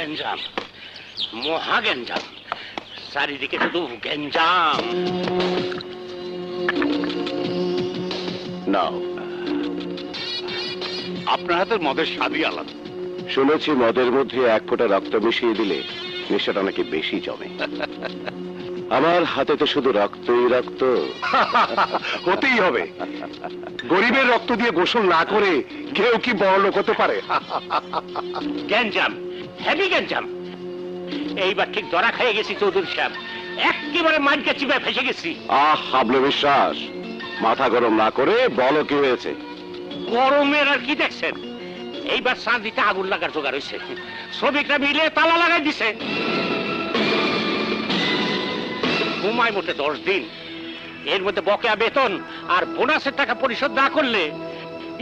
গ্যাঞ্জাম, মহা গ্যাঞ্জাম, চারিদিকে শুধু গ্যাঞ্জাম। নাও, আপনার হাতের মদের স্বাদই আলাদা। শুনেছি মদের মধ্যে এক ফোঁটা রক্ত মিশিয়ে দিলে নেশাটা নাকি বেশি জমে। আমার হাতে তো শুধু রক্তই রক্ত। হতেই হবে, গরিবের রক্ত দিয়ে গোসল না করে কেউ কি বড় লোক হতে পারে? গ্যাঞ্জাম, হেভি গ্যাঞ্জাম। এইবার ঠিক ধরা খেয়ে গেছি চৌধুরী সাহেব, একেবারে মাইনকে চিপায় ফেসে গেছি। হাবলু বিশ্বাস, মাথা গরম না করে বলো কি হয়েছে। গরমের আর কি দেখছেন, এইবার চাঁদিতে আগুন লাগার জোগাড় হয়েছে। শ্রমিকরা মিলে তালা লাগাই দিছে। ঘুমায় মোটে 10 দিন, এর মধ্যে বকেয়া বেতন আর বোনাসের টাকা পরিশোধ না করলে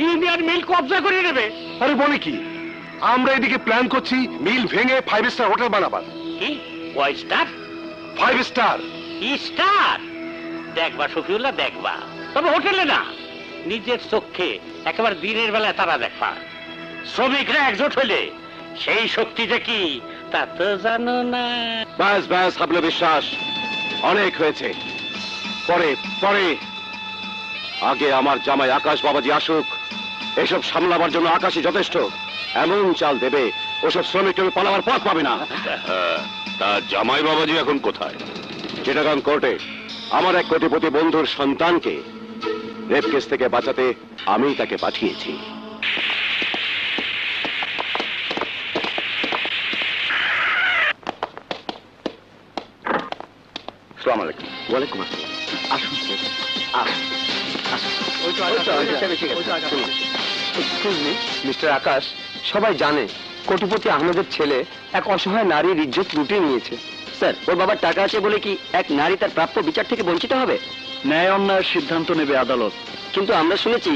ইউনিয়ন মিল কবজা করে নেবে। আরে বলে কি, আমরা এদিকে প্ল্যান করছি মিল ভেঙে 5 স্টার হোটেল বানাবার। কি কয় স্টার? 5 স্টার স্টার দেখবা শফিউল্লাহ, দেখবা, তবে হোটেলে না, নিজের চোখে একেবারে দিনের বেলায় তারা দেখবা। শ্রমিকরা একজোট হইলে সেই শক্তি যে কি তা তো জানো না। ব্যাস ব্যাস হাবলু বিশ্বাস, অনেক হয়েছে। পরে পরে আগে আমার জামাই আকাশ বাবাজি আসুক, এসব সামলাবার জন্য আকাশই যথেষ্ট। এমন চাল দেবে ওসব শ্রমিককে পালাবার পথ পাবে না। তার জামাই বাবাজি এখন কোথায়? চিটাগাং কোর্টে আমার এক কোটিপতি বন্ধুর সন্তানকে রেপ কেস থেকে বাঁচাতে আমি তাকে পাঠিয়েছি। আসসালামু আলাইকুম। ওয়ালাইকুম আসসালাম। আসুন মিস্টার আকাশ, সবাই জানে কোটিপতি আহমেদের ছেলে এক অসহায় নারীর ইজ্জত লুটে নিয়েছে। স্যার, ওর বাবার টাকা আছে বলে কি এক নারী তার প্রাপ্য বিচার থেকে বঞ্চিত হবে? ন্যায় অন্যায়ের সিদ্ধান্ত নেবে আদালত। কিন্তু আমরা শুনেছি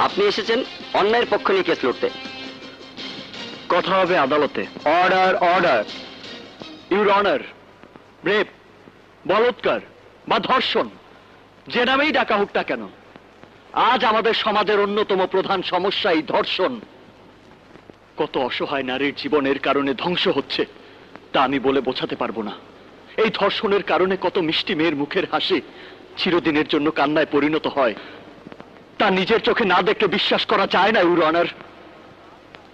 আপনি এসেছেন অন্যায়ের পক্ষ নিয়ে কেস লড়তে। কথা হবে আদালতে। Order order. Your honour, rape, বলৎকার বা ধর্ষণ যে নামেই ডাকা হোক না কেন, আজ আমাদের সমাজের অন্যতম প্রধান সমস্যা এই ধর্ষণ। কত অসহায় নারীর জীবনের কারণে ধ্বংস হচ্ছে তা আমি বলে বোঝাতে পারবো না। এই ধর্ষণের কারণে কত মিষ্টি মেয়ের মুখের হাসি চিরদিনের জন্য কান্নায় পরিণত হয়, তা নিজের চোখে না দেখলে বিশ্বাস করা যায় না ইউর অনার।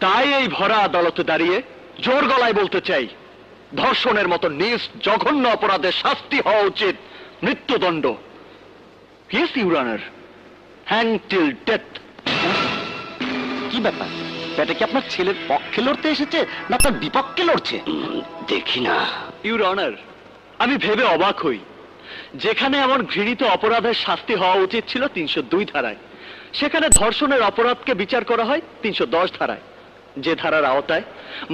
তাই এই ভরা আদালতে দাঁড়িয়ে জোর গলায় বলতে চাই, ধর্ষণের মতো নিজ জঘন্য অপরাধের শাস্তি হওয়া উচিত মৃত্যুদণ্ড। Yes your honour, hang till death. কি ব্যাপার, এটা কি আপনার ছেলের পক্ষে লড়তে এসেছে না তার বিপক্ষে লড়ছে? দেখি না ইউর অনার, আমি ভেবে অবাক হই, যেখানে এমন ঘৃণিত অপরাধের শাস্তি হওয়া উচিত ছিল 302 ধারায়, সেখানে ধর্ষণের অপরাধকে বিচার করা হয় 310 ধারায়, যে ধারার আওতায়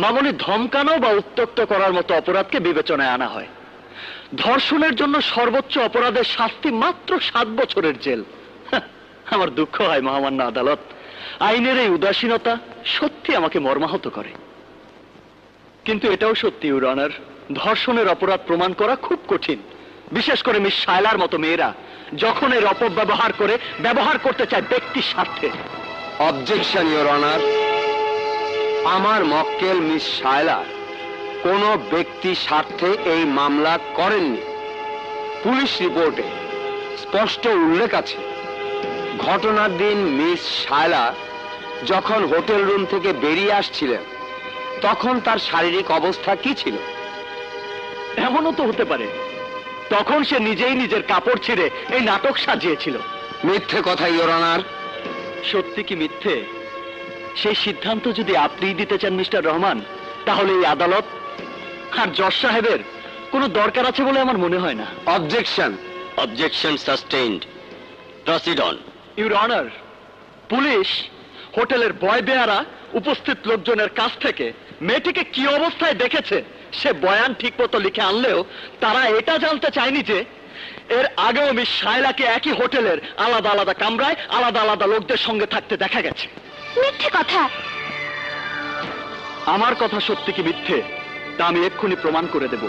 মামুনি ধমকানো বা উত্ত্যক্ত করার মতো অপরাধকে বিবেচনায় আনা হয়। ধর্ষণের জন্য সর্বোচ্চ অপরাধের শাস্তি মাত্র 7 বছরের জেল। আমার দুঃখ হয় মহামান্য আদালত, আইনের এই উদাসীনতা সত্যি আমাকে মর্মাহত করে। কিন্তু এটাও সত্যি ইউর অনার, ধর্ষণের অপরাধ প্রমাণ করা খুব কঠিন, বিশেষ করে মিস শায়লার মতো মেয়েরা যখন এর অপব্যবহার করে ব্যবহার করতে চায় ব্যক্তির স্বার্থে। অবজেকশন ইওর অনার, আমার মক্কেল মিস শায়লা কোনো ব্যক্তি স্বার্থে এই মামলা করেননি। পুলিশ রিপোর্টে স্পষ্ট উল্লেখ আছে, ঘটনার দিন মিস শায়লা যখন হোটেল রুম থেকে বেরিয়ে আসছিলেন তখন তার শারীরিক অবস্থা কি ছিল? এমনও তো হতে পারে তখন সে নিজেই নিজের কাপড় ছিঁড়ে এই নাটক সাজিয়েছিল। মিথ্যে কথা ইওর অনার। সত্যি কি মিথ্যে সেই সিদ্ধান্ত যদি আপনিই দিতে চান মিস্টার রহমান, তাহলে এই আদালত আর জজ সাহেবের কোনো দরকার আছে বলে আমার মনে হয় না। Objection. Objection sustained, proceed on. Your honour, police হোটেলের বয় বেয়ারা উপস্থিত লোকজনের কাছ থেকে মেয়েটিকে কি অবস্থায় দেখেছে সে বয়ান ঠিক মতো লিখে আনলেও তারা এটা জানতে চায়নি যে এর আগেও মিস শায়লাকে একই হোটেলের আলাদা আলাদা কামরায় আলাদা আলাদা লোকদের সঙ্গে থাকতে দেখা গেছে। মিথ্যে কথা। আমার কথা সত্যি কি মিথ্যে তা আমি এক্ষুনি প্রমাণ করে দেব।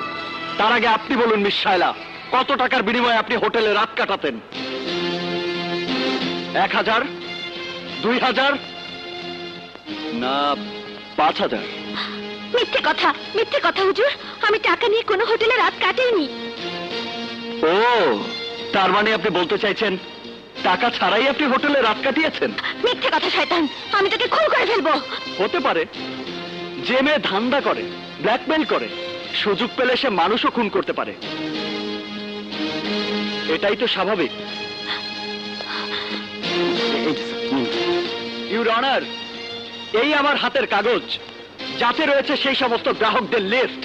তার আগে আপনি বলুন মিস শায়লা, কত টাকার বিনিময়ে আপনি হোটেলে রাত কাটাতেন? 1000, 2000 না 5000? মিথ্যে কথা হুজুর। আমি টাকা নিয়ে কোনো হোটেলে রাত কাটাইনি। ও, তার মানে আপনি বলতে চাইছেন টাকা ছাড়াই আপনি হোটেলে রাত কাটিয়েছেন? মিথ্যে কথা শয়তান, আমি তোকে খুন করে ফেলবো। হতে পারে। যে মেয়ে ধান্দা করে, ব্ল্যাকমেল করে, সুযোগ পেলে সে মানুষও খুন করতে পারে। এটাই তো স্বাভাবিক। ইউর অনার, এই আমার হাতের কাগজ, যাতে রয়েছে সেই সমস্ত গ্রাহকদের লিস্ট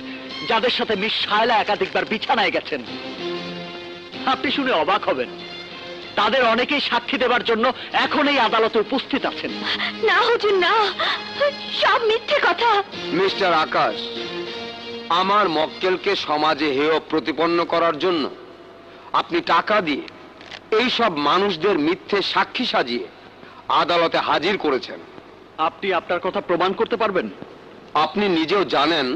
যাদের সাথে মিস শায়লা একাধিকবার বিছানায় গেছেন। আপনি শুনে অবাক হবেন, তাদের অনেকেই সাক্ষী দেবার জন্য এখন এই আদালতে উপস্থিত আছেন। না হুজুর না, সব মিথ্যে কথা। মিস্টার আকাশ, আমার মক্কেলকে সমাজে হেয় প্রতিপন্ন করার জন্য আপনি টাকা দিয়ে এই সব মানুষদের মিথ্যে সাক্ষী সাজিয়ে আদালতে হাজির করেছেন। আপনি আপনার কথা প্রমাণ করতে পারবেন? আপনি নিজেও জানেন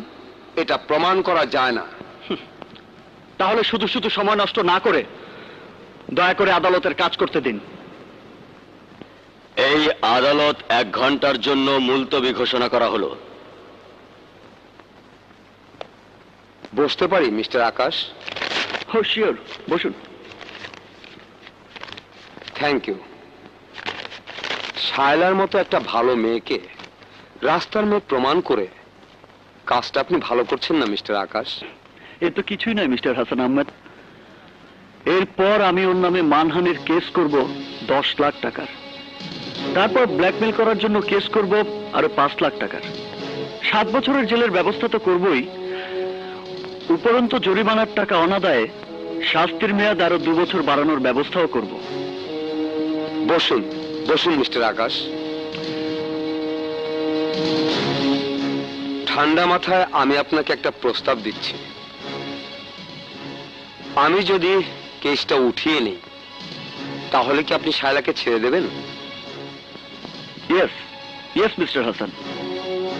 এটা প্রমাণ করা যায় না। তাহলে শুধু শুধু সময় নষ্ট না করে দয়া করে আদালতের কাজ করতে দিন। এই আদালত 1 ঘন্টার জন্য মুলতবি ঘোষণা করা হলো। বসতে পারি মিস্টার আকাশ? ও শিওর, বসুন। Thank you. শায়লার মতো একটা ভালো মেয়েকে রাস্তার মেয়ে প্রমাণ করে কাজটা আপনি ভালো করছেন না মিস্টার আকাশ? এ তো কিছুই নয় মিস্টার হাসান আহমেদ। এরপর আমি ওর নামে মানহানির কেস করব 10 লাখ টাকার, তারপর ব্ল্যাকমেল করার জন্য কেস করব আরো 5 লাখ টাকার। 7 বছরের জেলের ব্যবস্থা তো করবই, উপরন্তু জরিমানার টাকা অনাদায়ে শাস্তির মেয়াদ আরো 2 বছর বাড়ানোর ব্যবস্থাও করব। বসুন বসুন মিস্টার আকাশ। ঠান্ডা মাথায় আমি আপনাকে একটা প্রস্তাব দিচ্ছি। আমি যদি কেসটা উঠিয়ে নিই, তাহলে কি আপনি শায়লাকে ছেড়ে দেবেন? ইয়েস ইয়েস মিস্টার হাসান,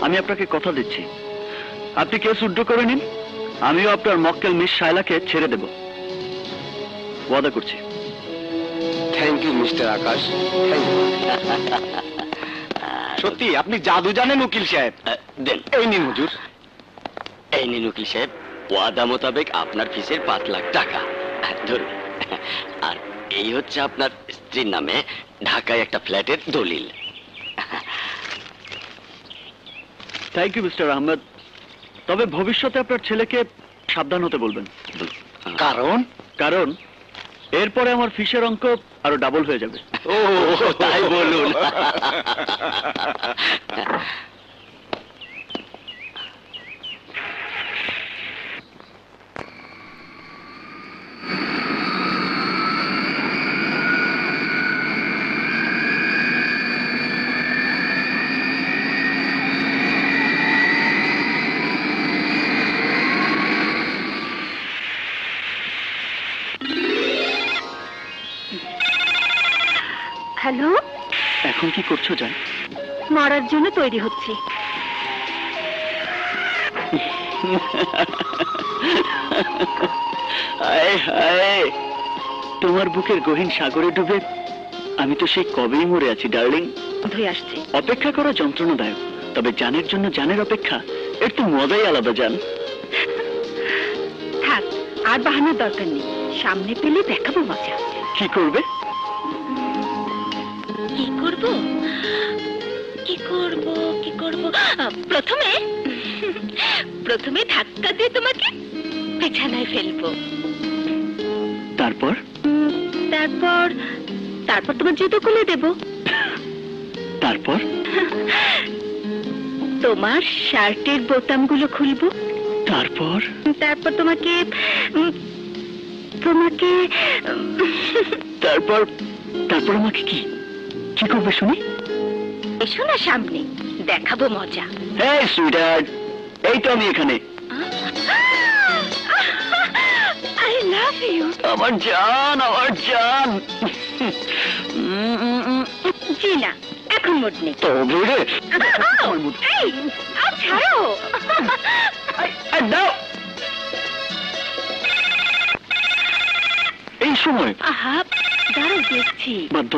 আমি আপনাকে কথা দিচ্ছি, আপনি কেস উইথড্র করে নিন, আমিও আপনার মক্কেল মিস শায়লাকে ছেড়ে দেব, ওয়াদা করছি। Thank you mister Akash, thank you. সত্যি আপনি জাদু জানেন উকিল সাহেব। দেন। এই নিন হুজুর। এই নিন উকিল সাহেব, ওয়াদা মোতাবেক আপনার ফিসের 5 লাখ টাকা ধরুন। আর এই হচ্ছে আপনার স্ত্রীর নামে ঢাকায় একটা ফ্ল্যাটের দলিল। থ্যাংক ইউ মিস্টার আহমেদ, তবে ভবিষ্যতে আপনার ছেলেকে সাবধান হতে বলবেন। কারণ? কারণ এরপরে আমার ফিসের অঙ্ক আরো ডাবল হয়ে যাবে। ও তাই বলুন। হ্যালো, এখন কি করছো জান? মরার জন্য তৈরি হচ্ছি। হায় হায়, তোমার বুকের গহীন সাগরে ডুবে আমি তো সেই কবেই মরে আছি ডার্লিং। ধুয়ে আসছি। অপেক্ষা করা যন্ত্রণাদায়ক, তবে জানের জন্য জানের অপেক্ষা এর তো মজাই আলাদা জান। থাক, আর বাহানার দরকার নেই, সামনে পেলে দেখাবো মজা। কি করবে? কি করব কি করব কি করব প্রথমে ধাক্কা দিয়ে তোমাকে বিছানায় ফেলবো। তারপর? তারপর তারপর তোমার জুতো খুলে দেব। তারপর? তোমার শার্টের বোতামগুলো খুলবো। তারপর? তারপর তোমাকে তোমাকে তারপর তারপর আমাকে কি কি করবে শুনি? এসো না সামনে, দেখাবো মজা। হেই সুইটহার্ট, এই তো আমি এখানে। I love you. আমার জান, আমার জান। জি না, এখন মুড নেই। তবে রে, আমার মুড। এই, ছাড়ো। দাও। এই সময় আহা, দাঁড়াও দেখছি। বাধ্য।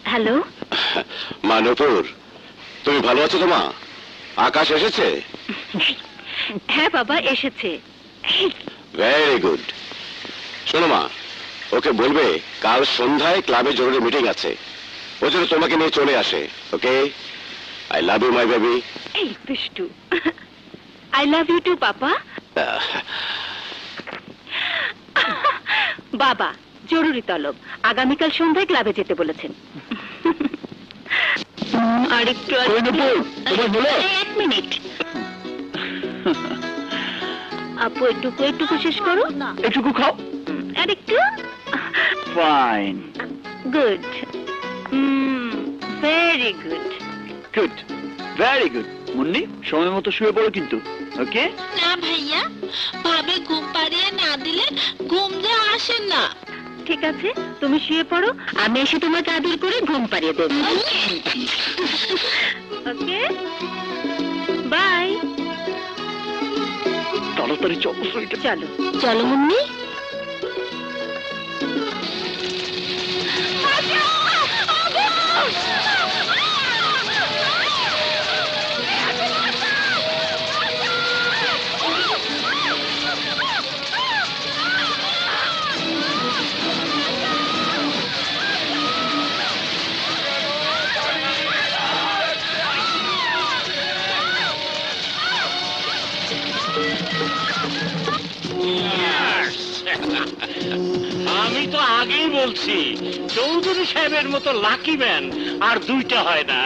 হ্যালো, মা নূপুর, তুমি ভালো আছো তো মা? আকাশ এসেছে? হ্যাঁ বাবা, এসেছে। Very good. শোনো মা, ওকে বলবে কাল সন্ধ্যায় ক্লাবে জরুরি মিটিং আছে, ও যেন তোমাকে নিয়ে চলে আসে। Okay? I love you my baby. এই দুষ্টু। I love you too papa. বাবা জরুরি তলব, আগামীকাল সন্ধ্যায় ক্লাবে যেতে বলেছেন। আরেকটু কই নূপুর, তোমার হলো? এক মিনিট। আপু এটুকু এটুকু শেষ করো। এটুকু খাও। আরেকটু। Fine, good, very good. Good, very good. Munni, সময় মতো শুয়ে পড়ো কিন্তু। ওকে? না ভাইয়া, ভাবে ঘুম পাড়িয়ে না দিলে ঘুম যে আসে না। ঠিক আছে, তুমি শুয়ে পড়ো, আমি এসে তোমাকে আদর করে ঘুম পাড়িয়ে দেব। ওকে, বাই। তাড়াতাড়ি চলো সুইটা। চলো চলো মুন্নি। আমি তো আগেই বলছি, চৌধুরী সাহেবের মতো লাকি ম্যান আর দুইটা হয় না।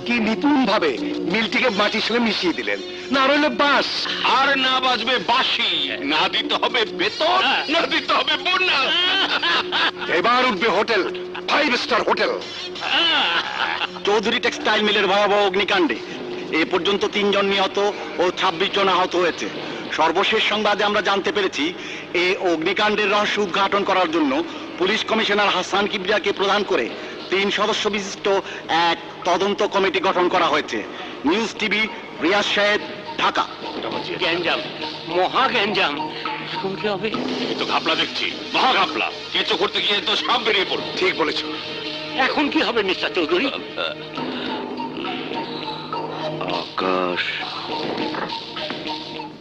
কি নিপুণ ভাবে মিলটিকে মাটির সঙ্গে মিশিয়ে দিলেন, না রইলে বাস। আর না বাজবে বাঁশি, না দিতে হবে বেতন, না দিতে হবে বোনাস। এবার উঠবে hotel, 5 star hotel. Chowdhury textile মিলের ভয়াবহ অগ্নিকাণ্ডে এ পর্যন্ত 3 জন নিহত ও 26 জন আহত হয়েছে। সর্বশেষ সংবাদে আমরা জানতে পেরেছি, এই অগ্নিকাণ্ডের রহস্য উদ্ঘাটন করার জন্য পুলিশ কমিশনার হাসান কিবরিয়াকে প্রধান করে 3 সদস্য বিশিষ্ট এক তদন্ত কমিটি গঠন করা হয়েছে। নিউজ টিভি, রিয়াজ সাহেব, ঢাকা। গ্যাঞ্জাম, মহা গ্যাঞ্জাম। এখন কি হবে? এই তো ঘাপলা দেখছি, মহা ঘাপলা। কেঁচো করতে গিয়ে তো সব বেরিয়ে পড়লো। ঠিক বলেছো। এখন কি হবে mister Chowdhury? Akash.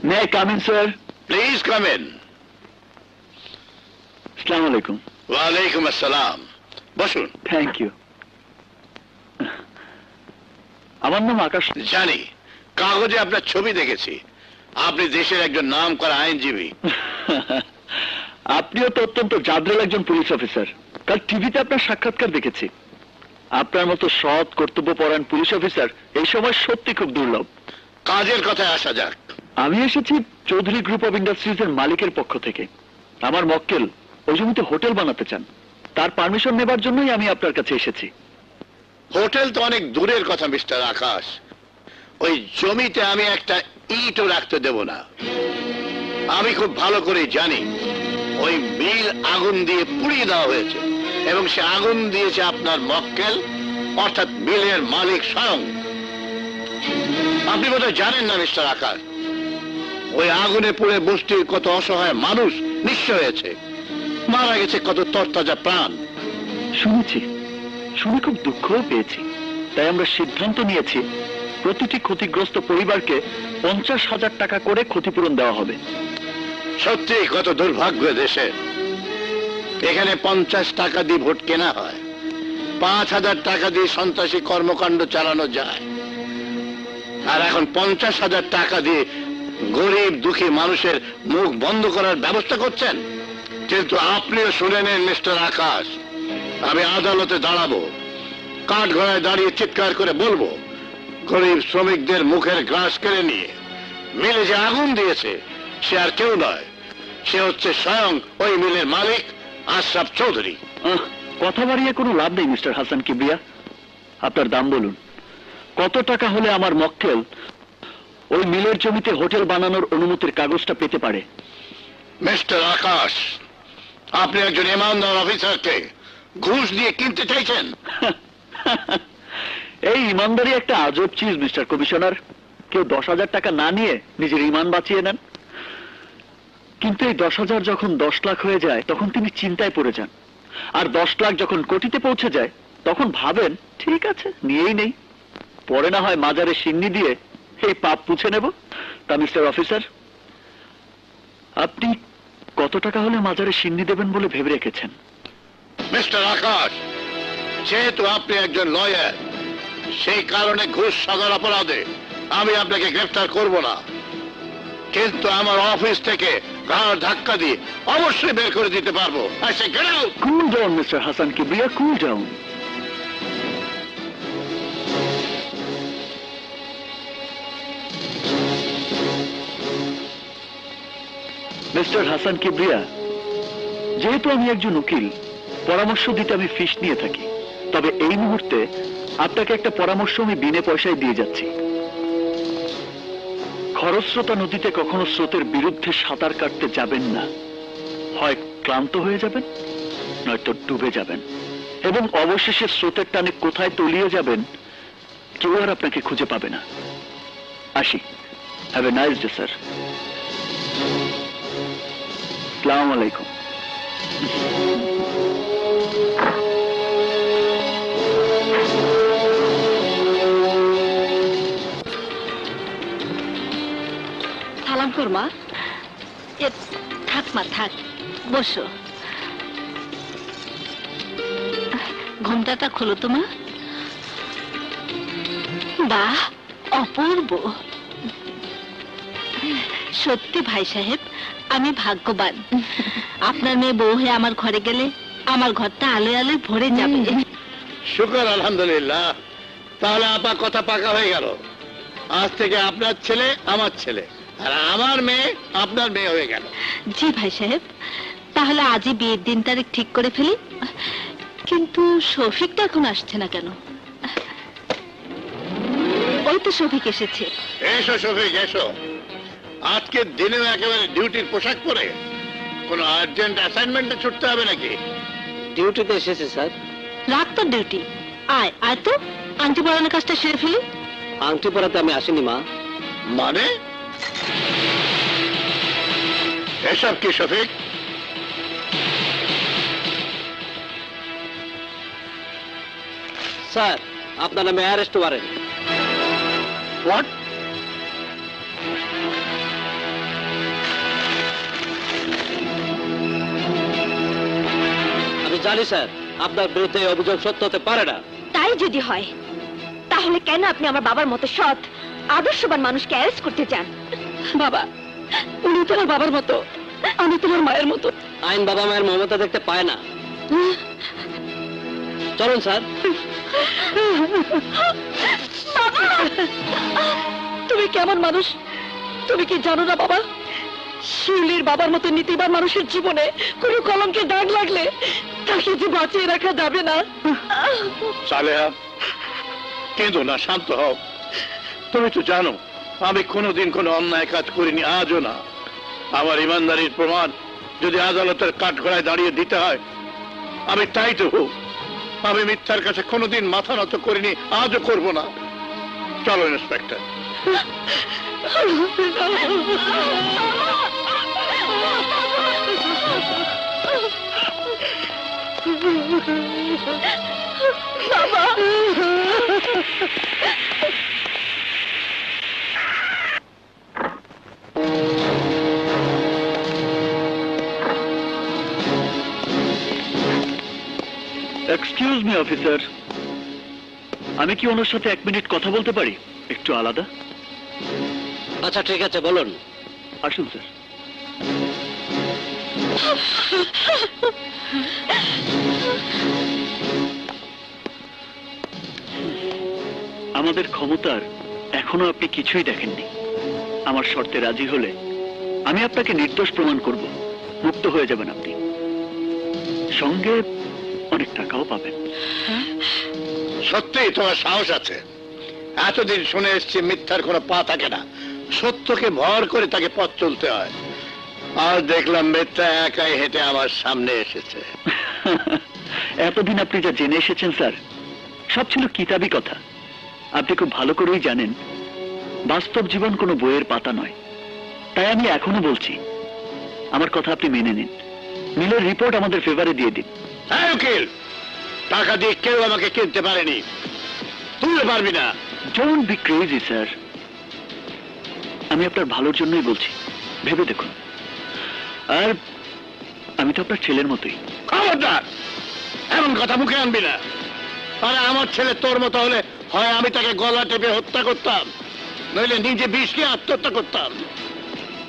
May I come in sir? Please come in. আসসালামু আলাইকুম। ওয়ালাইকুম আসসালাম, বসুন। Thank you. আমার নাম আকাশ। জানি, কাগজে আপনার ছবি দেখেছি। আপনি দেশের একজন নাম করা আইনজীবী। আপনিও তো অত্যন্ত জাদরেল একজন পুলিশ অফিসার। কাল টিভিতে আপনার সাক্ষাৎকার দেখেছি। আপনার মতো সৎ, কর্তব্যপরায়ণ পুলিশ অফিসার এই সময় সত্যি খুব দুর্লভ। কাজের কথায় আসা যাক। আমি এসেছি চৌধুরী গ্রুপ অফ ইন্ডাস্ট্রিজের মালিকের পক্ষ থেকে। আমার মক্কেল ওই জমিতে হোটেল বানাতে চান, তার পারমিশন নেবার জন্যই আমি আপনার কাছে এসেছি। হোটেল তো অনেক দূরের কথা মিস্টার আকাশ, ওই জমিতে আমি একটা ইটও রাখতে দেব না। আমি খুব ভালো করে জানি ওই মিল আগুন দিয়ে পুড়িয়ে দেওয়া হয়েছে, এবং সে আগুন দিয়েছে আপনার মক্কেল, অর্থাৎ মিলের মালিক স্বয়ং। আপনি বোধহয় জানেন না মিস্টার আকাশ, ওই আগুনে পুড়ে বস্তির কত অসহায় মানুষ নিঃস্ব হয়েছে, মারা গেছে কত তরতাজা প্রাণ। শুনেছি, শুনে খুব দুঃখও পেয়েছি। তাই আমরা সিদ্ধান্ত নিয়েছি প্রতিটি ক্ষতিগ্রস্ত পরিবারকে 50,000 টাকা করে ক্ষতিপূরণ দেওয়া হবে। সত্যি কত দুর্ভাগ্য দেশে। এখানে 50 টাকা দিয়ে ভোট কেনা হয়, 5,000 টাকা দিয়ে সন্ত্রাসী কর্মকাণ্ড চালানো যায়, আর এখন 50,000 টাকা দিয়ে গরিব দুঃখী মানুষের মুখ বন্ধ করার ব্যবস্থা করছেন। কিন্তু আপনিও শুনে নেন মিস্টার আকাশ, আমি আদালতে দাঁড়াবো, কাঠ ঘোড়ায় দাঁড়িয়ে চিৎকার করে বলবো, গরিব শ্রমিকদের মুখের গ্রাস কেড়ে নিয়ে মিলে যে আগুন দিয়েছে সে আর কেউ নয়, সে হচ্ছে স্বয়ং ওই মিলের মালিক আশরাফ চৌধুরী। কথা বাড়িয়ে কোনো লাভ নেই মিস্টার হাসান কিবরিয়া। আপনার দাম বলুন, কত টাকা হলে আমার মক্কেল ওই মিলের জমিতে হোটেল বানানোর অনুমতির কাগজটা পেতে পারে? মিস্টার আকাশ, আপনি একজন ইমানদার অফিসারকে ঘুষ দিয়ে কিনতে চাইছেন? এই ইমানদারি একটা আজব চিজ মিস্টার কমিশনার। কেউ 10,000 টাকা না নিয়ে নিজের ইমান বাঁচিয়ে নেন, কিন্তু এই 10,000 যখন 10 লাখ হয়ে যায় তখন তিনি চিন্তায় পড়ে যান, আর 10 লাখ যখন কোটিতে পৌঁছে যায় তখন ভাবেন ঠিক আছে নিয়েই নেই, পরে না হয় মাজারে সিন্নি দিয়ে এই পাপ পুছে নেব। তা মিস্টার অফিসার, আপনি কত টাকা হলে মাজারে সিন্নি দেবেন বলে ভেবে রেখেছেন? মিস্টার আকাশ, যেহেতু আপনি একজন লয়ার, সেই কারণে ঘুষ সাজার অপরাধে আমি আপনাকে গ্রেফতার করব না, কিন্তু আমার অফিস থেকে ঘাড় ধাক্কা দিয়ে অবশ্যই বের করে দিতে পারবো। Cool down mister Hasan Kibria, cool down. Mister Hasan Kibria, যেহেতু আমি একজন উকিল, পরামর্শ দিতে আমি ফিস নিয়ে থাকি, তবে এই মুহূর্তে আপনাকে একটা পরামর্শ আমি বিনে পয়সায় দিয়ে যাচ্ছি। খরস্রোতা নদীতে কখনো স্রোতের বিরুদ্ধে সাঁতার কাটতে যাবেন না, হয় ক্লান্ত হয়ে যাবেন নয়তো ডুবে যাবেন, এবং অবশেষে স্রোতের টানে কোথায় তলিয়ে যাবেন কেউ আর আপনাকে খুঁজে পাবে না। আসি, have a nice day sir. আসসালামু আলাইকুম। সালাম কর মা। থাক মা থাক, বসো। ঘোমটাটা খোলো তো মা। বাহ, অপূর্ব। সত্যি ভাই সাহেব, আমি ভাগ্যবান। আপনার মেয়ে বউ হয়ে আমার ঘরে গেলে আমার ঘরটা আলোয় আলোয় ভরে যাবে। শুকর আলহামদুলিল্লাহ, তাহলে আপা কথা পাকা হয়ে গেল। আজ থেকে আপনার ছেলে আমার ছেলে, আর আমার মেয়ে আপনার মেয়ে হয়ে গেল। জি ভাই সাহেব, তাহলে আজই বিয়ের দিন তারিখ ঠিক করে ফেলি। কিন্তু শফিকটা এখন আসছে না কেন? ওই তো শফিক এসেছে। এসো শফিক, এসো। আজকের দিনেও একেবারে ডিউটির পোশাক পরে? কোনো আর্জেন্ট অ্যাসাইনমেন্টে ছুটতে হবে নাকি? ডিউটিতে এসেছে স্যার। রাত তোর ডিউটি, আয় আয় তো আংটি পরানোর কাজটা সেরে ফেলি। আংটি পরাতে আমি আসিনি মা। মানে এসব কি শফিক? স্যার, আপনার নামে অ্যারেস্ট ওয়ারেন্ট। হোয়াট? আমি জানি স্যার, আপনার বিরুদ্ধে এই অভিযোগ সত্য হতে পারে না। তাই যদি হয়, তাহলে কেন আপনি আমার বাবার মতো সৎ আদর্শবান মানুষকে অ্যারেস্ট করতে চান? বাবা, উনি তোমার বাবার মতো, আমি তোমার মায়ের মতো। আইন বাবা মায়ের মমতা দেখতে পায় না। চলুন স্যার। তুমি কেমন মানুষ তুমি কি জানো না বাবা? শিউলির বাবার মতো নীতিবান মানুষের জীবনে কোনো কলঙ্কের দাগ লাগলে তাকে যে বাঁচিয়ে রাখা যাবে না। সালেহা, কেঁদো না, শান্ত হও। তুমি তো জানো আমি কোনোদিন কোনো অন্যায় কাজ করিনি, আজও না। আমার ইমানদারির প্রমাণ যদি আদালতের কাঠগড়ায় দাঁড়িয়ে দিতে হয়, আমি তাই তো হোক। আমি মিথ্যার কাছে কোনোদিন মাথা নত করিনি, আজও করব না। চলো ইন্সপেক্টর। বাবা, এক্সকিউজ মি অফিসার, আমি কি ওনার সাথে 1 মিনিট কথা বলতে পারি? একটু আলাদা। আচ্ছা ঠিক আছে, বলুন। আসুন স্যার। আমাদের ক্ষমতার এখনো আপনি কিছুই দেখেননি। আমার শর্তে রাজি হলে আমি আপনাকে নির্দোষ প্রমাণ করব, মুক্ত হয়ে যাবেন আপনি, সঙ্গে অনেক টাকাও পাবেন। সত্যিই তোমার সাহস আছে। এতদিন শুনে এসছি মিথ্যার কোনো পা থাকে না, সত্যকে ভর করে তাকে পথ চলতে হয়। আর দেখলাম মিথ্যা একাই হেঁটে আমার সামনে এসেছে। এতদিন আপনি যা জেনে এসেছেন স্যার, সব ছিল কিতাবি কথা। আপনি খুব ভালো করেই জানেন বাস্তব জীবন কোনো বইয়ের পাতা নয়। তাই আমি এখনো বলছি, আমার কথা আপনি মেনে নিন। মিলের রিপোর্ট আমাদের ফেভারে দিয়ে দিন। হ্যাঁ উকিল, টাকা দিয়ে কেউ আমাকে কিনতে পারেনি, তুইও পারবি না। ডোন্ট বি ক্রেজি স্যার, আমি আপনার ভালোর জন্যই বলছি, ভেবে দেখুন। আর আমি তো আপনার ছেলের মতোই। খবরদার এমন কথা মুখে আনবি না। আরে আমার ছেলে তোর মতো হলে হয় আমি তাকে গলা টেপে হত্যা করতাম, নইলে নিজে বিষ খেয়ে আত্মহত্যা করতাম।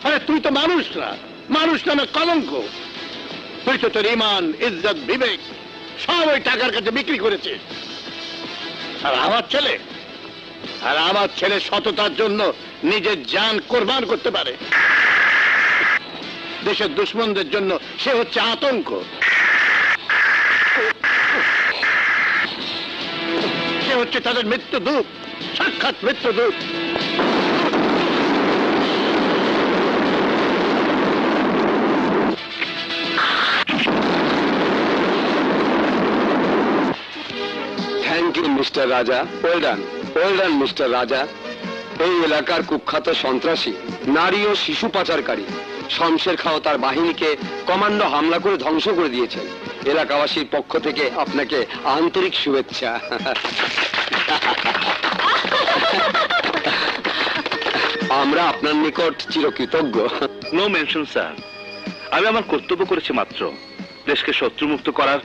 আরে তুই তো মানুষ না, মানুষ নামে কলঙ্ক। তুই তো তোর ইমান, ইজ্জত, বিবেক সব ওই টাকার কাছে বিক্রি করেছিস। আর আমার ছেলে সততার জন্য নিজের জান কোরবান করতে পারে। দেশের দুশ্মনদের জন্য সে হচ্ছে আতঙ্ক, সে হচ্ছে তাদের মৃত্যুদূত, সাক্ষাৎ মৃত্যুদূত। থ্যাংক ইউ মিস্টার রাজা, ওয়েল ডান মিস্টার রাজা। এই এলাকার কুখ্যাত সন্ত্রাসী, নারী ও শিশু পাচারকারী শমশের খাঁ তার বাহিনীকে কমান্ডো হামলা করে ধ্বংস করে দিয়েছেন। এলাকাবাসীর পক্ষ থেকে আপনাকে আন্তরিক শুভেচ্ছা। আমরা আপনার নিকট চিরকৃতজ্ঞ। নো মেনশন স্যার, আমি আমার কর্তব্য করেছি মাত্র। দেশকে শত্রুমুক্ত করার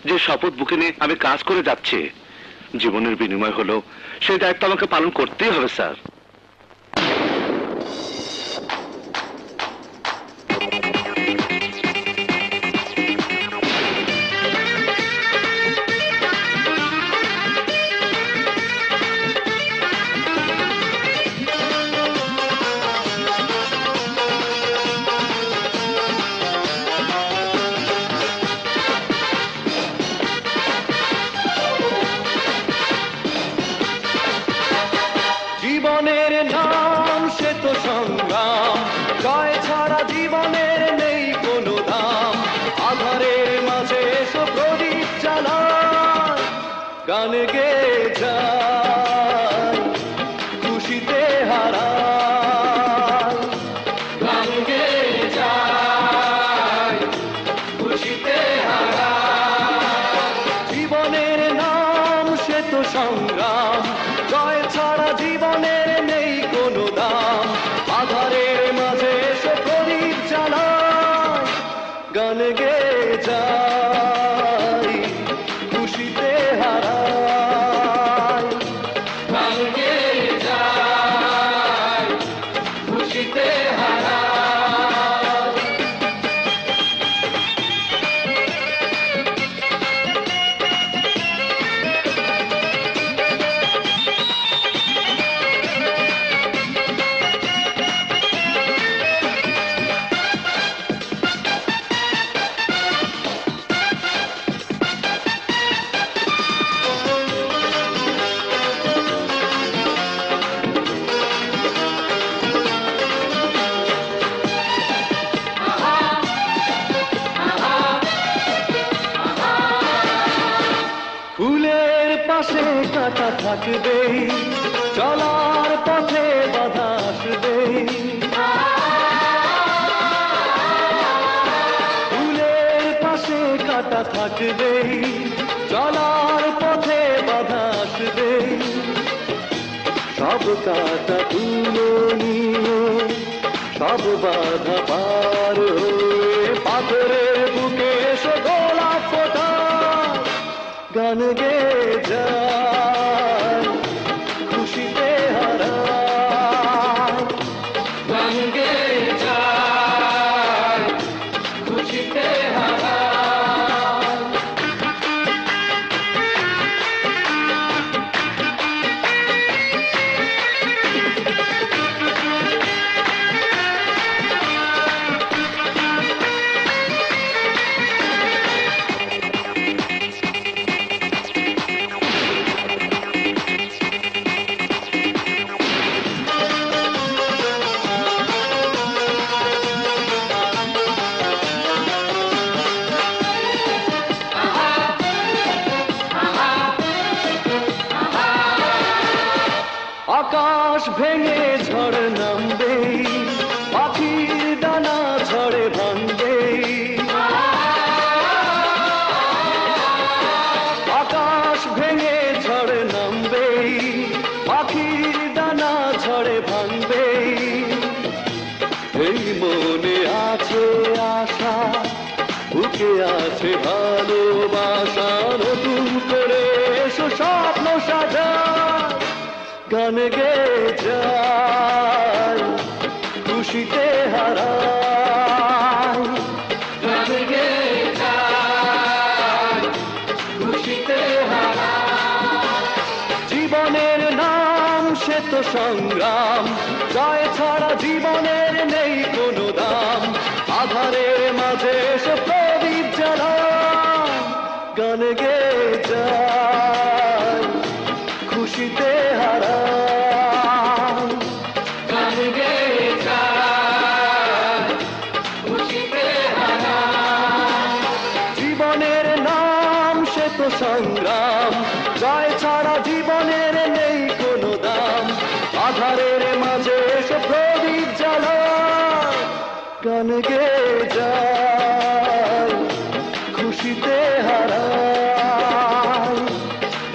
যে শপথ বুকে নিয়ে আমি কাজ করে যাচ্ছি, জীবনের বিনিময় হলো সেই দায়িত্ব আমাকে পালন করতেই হবে স্যার। জীবনের নাম সে তো সংগ্রাম, জয় ছাড়া জীবনের নেই কোনো দাম। আধারের মাঝে এসো প্রদীপ জ্বালায়, গান গেয়ে যায় খুশিতে হারায়, গান গেয়ে যায় খুশিতে হারায়। জীবনের নাম সে তো সংগ্রাম, জয় ছাড়া জীবনের নেই কোনো দাম। আধারের মাঝে এসে প্রদীপ জ্বালায়, গান গেয়ে যায় খুশিতে হারায়, গান গেয়ে যায় খুশিতে হারায়। ফুলের পাশে কাঁটা থাকবে, চলার পথে বাধা আসবে। ফুলের পাশে কাঁটা থাকবে, চলার পথে বাধা আসবে। সব কাঁটা তুলে নিয়ে, সব বাধা পার হয়ে পাথরের বুকে এসো গোলাপ ফোটা, গান গেয়ে যায় খুশিতে হারায়, গান গেয়ে যায় খুশিতে হারায়। আকাশ ভেঙে ঝড় নামবে, পাখির ডানা ঝড়ে ভাঙবে। মনে আছে আশা, বুকে আছে ভালোবাসা, নতুন করে এসো স্বপ্ন সাজা, গান গেয়ে যাই, খুশিতে হারাই, গান গেয়ে যাই, খুশিতে হারাই। জীবনের নাম সে তো সংগ্রাম, জয় ছাড়া জীবনের নেই কোনো দাম, আধারের মাঝে এসে প্রদীপ জ্বালাম, গান গেয়ে যাই, খুশিতে হারাই, গান গেয়ে যাই, খুশিতে হারাই। জীবনের নাম সে তো সংগ্রাম, জয় ছাড়া জীবনের নেই কোনো দাম, আধারের মাঝে এসে প্রদীপ জ্বালায়, গান গেয়ে যায়, খুশিতে হারায়,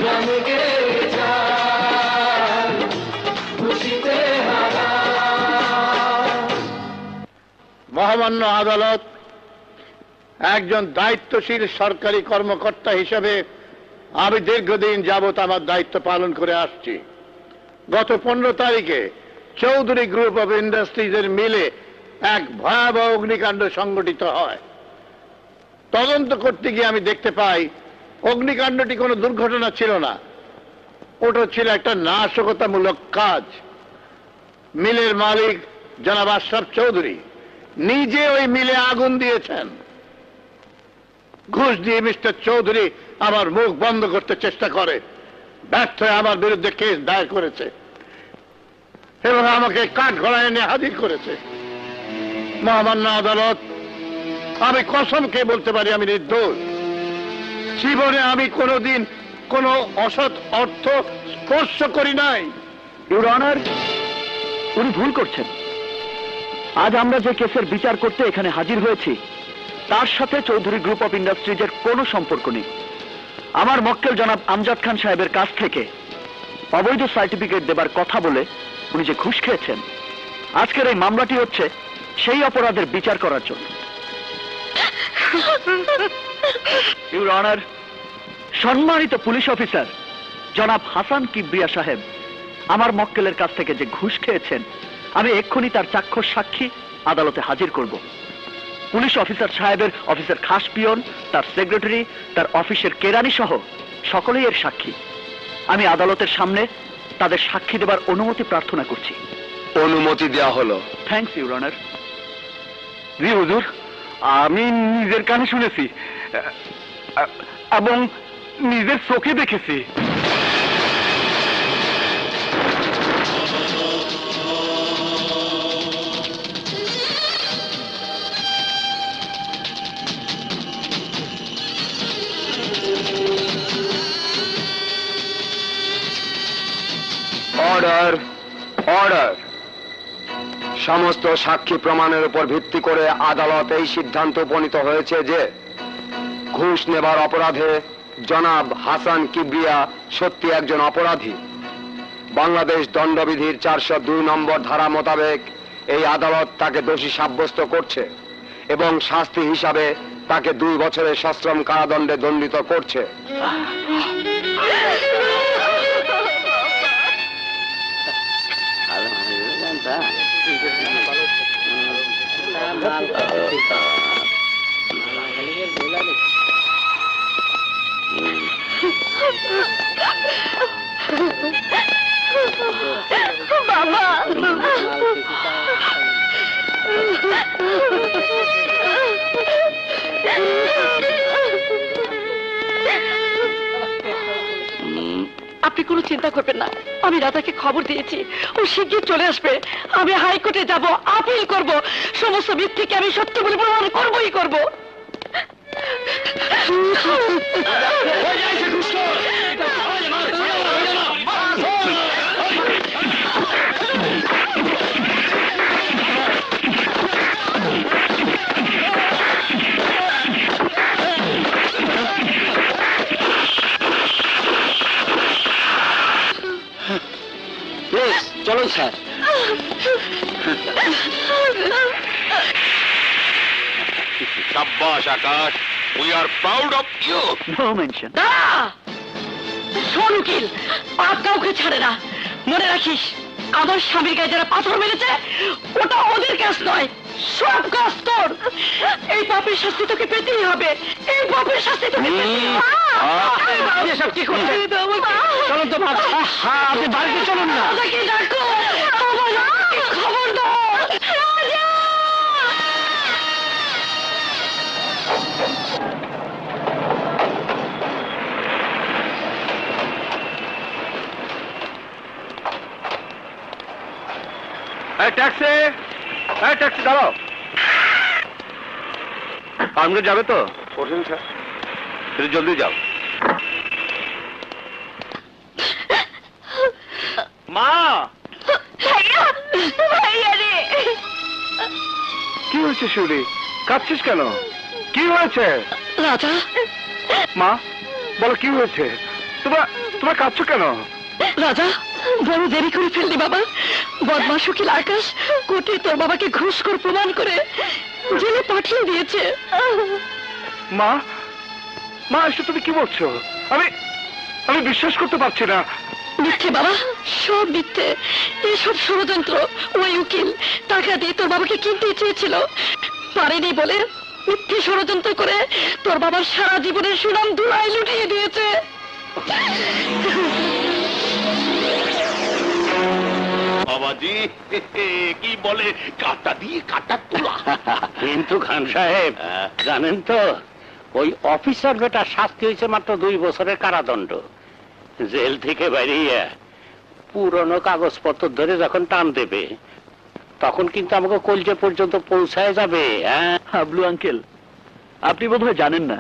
গান গেয়ে যায়, খুশিতে হারায়। মহামান্য আদালত, একজন দায়িত্বশীল সরকারি কর্মকর্তা হিসেবে আমি দীর্ঘদিন যাবৎ আমার দায়িত্ব পালন করে আসছি। গত 15 তারিখে চৌধুরী গ্রুপ অফ ইন্ডাস্ট্রিজের মিলে এক ভয়াবহ অগ্নিকাণ্ড সংঘটিত হয়। তদন্ত করতে গিয়ে আমি দেখতে পাই অগ্নিকাণ্ডটি কোনো দুর্ঘটনা ছিল না, ওটা ছিল একটা নাশকতামূলক কাজ। মিলের মালিক জনাব আশরাফ চৌধুরী নিজে ওই মিলে আগুন দিয়েছেন। ঘুষ দিয়ে মিস্টার চৌধুরী আমার মুখ বন্ধ করতে চেষ্টা করে, ব্যর্থ হয়ে আমার বিরুদ্ধে কেস দায়ের করেছে এবং আমাকে কাঠগড়ায় এনে হাজির করেছে। মহামান্য আদালত, আমি কসম খেয়ে বলতে পারি আমি নির্দোষ। জীবনে আমি কোনোদিন কোনো অসৎ অর্থ স্পর্শ করি নাই। ইউর অনার, উনি ভুল করছেন। আজ আমরা যে কেসের বিচার করতে এখানে হাজির হয়েছি তার সাথে চৌধুরী গ্রুপ অফ ইন্ডাস্ট্রিজের কোনো সম্পর্ক নেই। আমার মক্কেল জনাব আমজাদ খান সাহেবের কাছ থেকে অবৈধ সার্টিফিকেট দেবার কথা বলে উনি যে ঘুষ খেয়েছেন, আজকের এই মামলাটি হচ্ছে সেই অপরাধের বিচার করার জন্য। ইউর অনার, সম্মানিত পুলিশ অফিসার জনাব হাসান কিবরিয়া সাহেব আমার মক্কেলের কাছ থেকে যে ঘুষ খেয়েছেন, আমি এক্ষুনি তার চাক্ষুষ সাক্ষী আদালতে হাজির করব। পুলিশ অফিসার সাহেবের অফিসের খাস পিয়ন, তার সেক্রেটারি, তার অফিসের কেরানি সহ সকলেই এর সাক্ষী। আমি আদালতের সামনে তাদের সাক্ষী দেবার অনুমতি প্রার্থনা করছি। অনুমতি দেওয়া হলো। Thanks your honour. জি হুজুর, আমি নিজের কানে শুনেছি এবং নিজের চোখে দেখেছি। Order, order. সমস্ত সাক্ষী প্রমাণের উপর ভিত্তি করে আদালত এই সিদ্ধান্ত উপনীত হয়েছে যে ঘুষ নেবার অপরাধে জনাব হাসান কিবরিয়া সত্যি একজন অপরাধী। বাংলাদেশ দণ্ডবিধির 402 নম্বর ধারা মোতাবেক এই আদালত তাকে দোষী সাব্যস্ত করছে এবং শাস্তি হিসাবে তাকে 2 বছরের সশ্রম কারাদণ্ডে দণ্ডিত করছে। বাবা, আপনি কোনো চিন্তা করবেন না, আমি রাধাকে খবর দিয়েছি, ও শিগগির চলে আসবে। আমি হাইকোর্টে যাব, আপিল করব, সমস্ত মিথ্যেকে আমি সত্য বলে প্রমাণ করবই করব। চলুন স্যার। সাব্বাস Akash, we are proud of you. No mention. দাঁড়া! শোন উকিল, পাপ কাউকে ছাড়ে না। মনে রাখিস, আমার স্বামীর গায়ে যারা পাথর মেরেছে ওটা ওদের কাজ নয়, সব কাজ তোর। এই পাপের শাস্তি তোকে পেতেই হবে, এই পাপের শাস্তি তোকে পেতেই হবে। এসব কি করছেন? চলুন তো বাবা, আপনি বাড়িতে চলুন না। রাজাকে ডাকো, আমার রাজাকে খবর দাও। রাজা! ট্যাক্সি, ট্যাক্সি দাঁড়াও। পার্মগেট যাবে তো? ওঠেন স্যার, একটু জলদি যাও। মা, ভাইয়া, ভাইয়া রে! কি হয়েছে শিউলি? কাঁদছিস কেন? কি হয়েছে? রাজা, মা বলো কি হয়েছে? তোমরা কাঁদছো কেন? রাজা, বড় দেরি করে ফেললি বাবা। বদমাশ উকিল আকাশ কোর্টে তোর বাবাকে ঘুষ করে প্রমাণ করে জেলে পাঠিয়ে দিয়েছে। মা, মা এসব তুমি কি বলছো? আমি বিশ্বাস করতে পারছি না। মিথ্যে বাবা, সব মিথ্যে। এসব ষড়যন্ত্র। ওই উকিল টাকা দিয়ে তোর বাবাকে কিনতে চেয়েছিল, পারেনি বলে মিথ্যে ষড়যন্ত্র করে তোর বাবার সারা জীবনের সুনাম ধুলায় লুটিয়ে দিয়েছে। বাবাজি, কি বলে, কাটা দিয়ে কাটা তোলা। কিন্তু খান সাহেব, জানেন তো ওই অফিসার বেটার শাস্তি হয়েছে মাত্র 2 বছরের কারাদণ্ড। জেল থেকে বেরিয়ে পুরনো কাগজপত্র ধরে যখন টান দেবে তখন কিন্তু আমাকে কলজে পর্যন্ত পৌঁছায় যাবে। হ্যাঁ, হাবলু আঙ্কেল, আপনি বোধহয় জানেন না,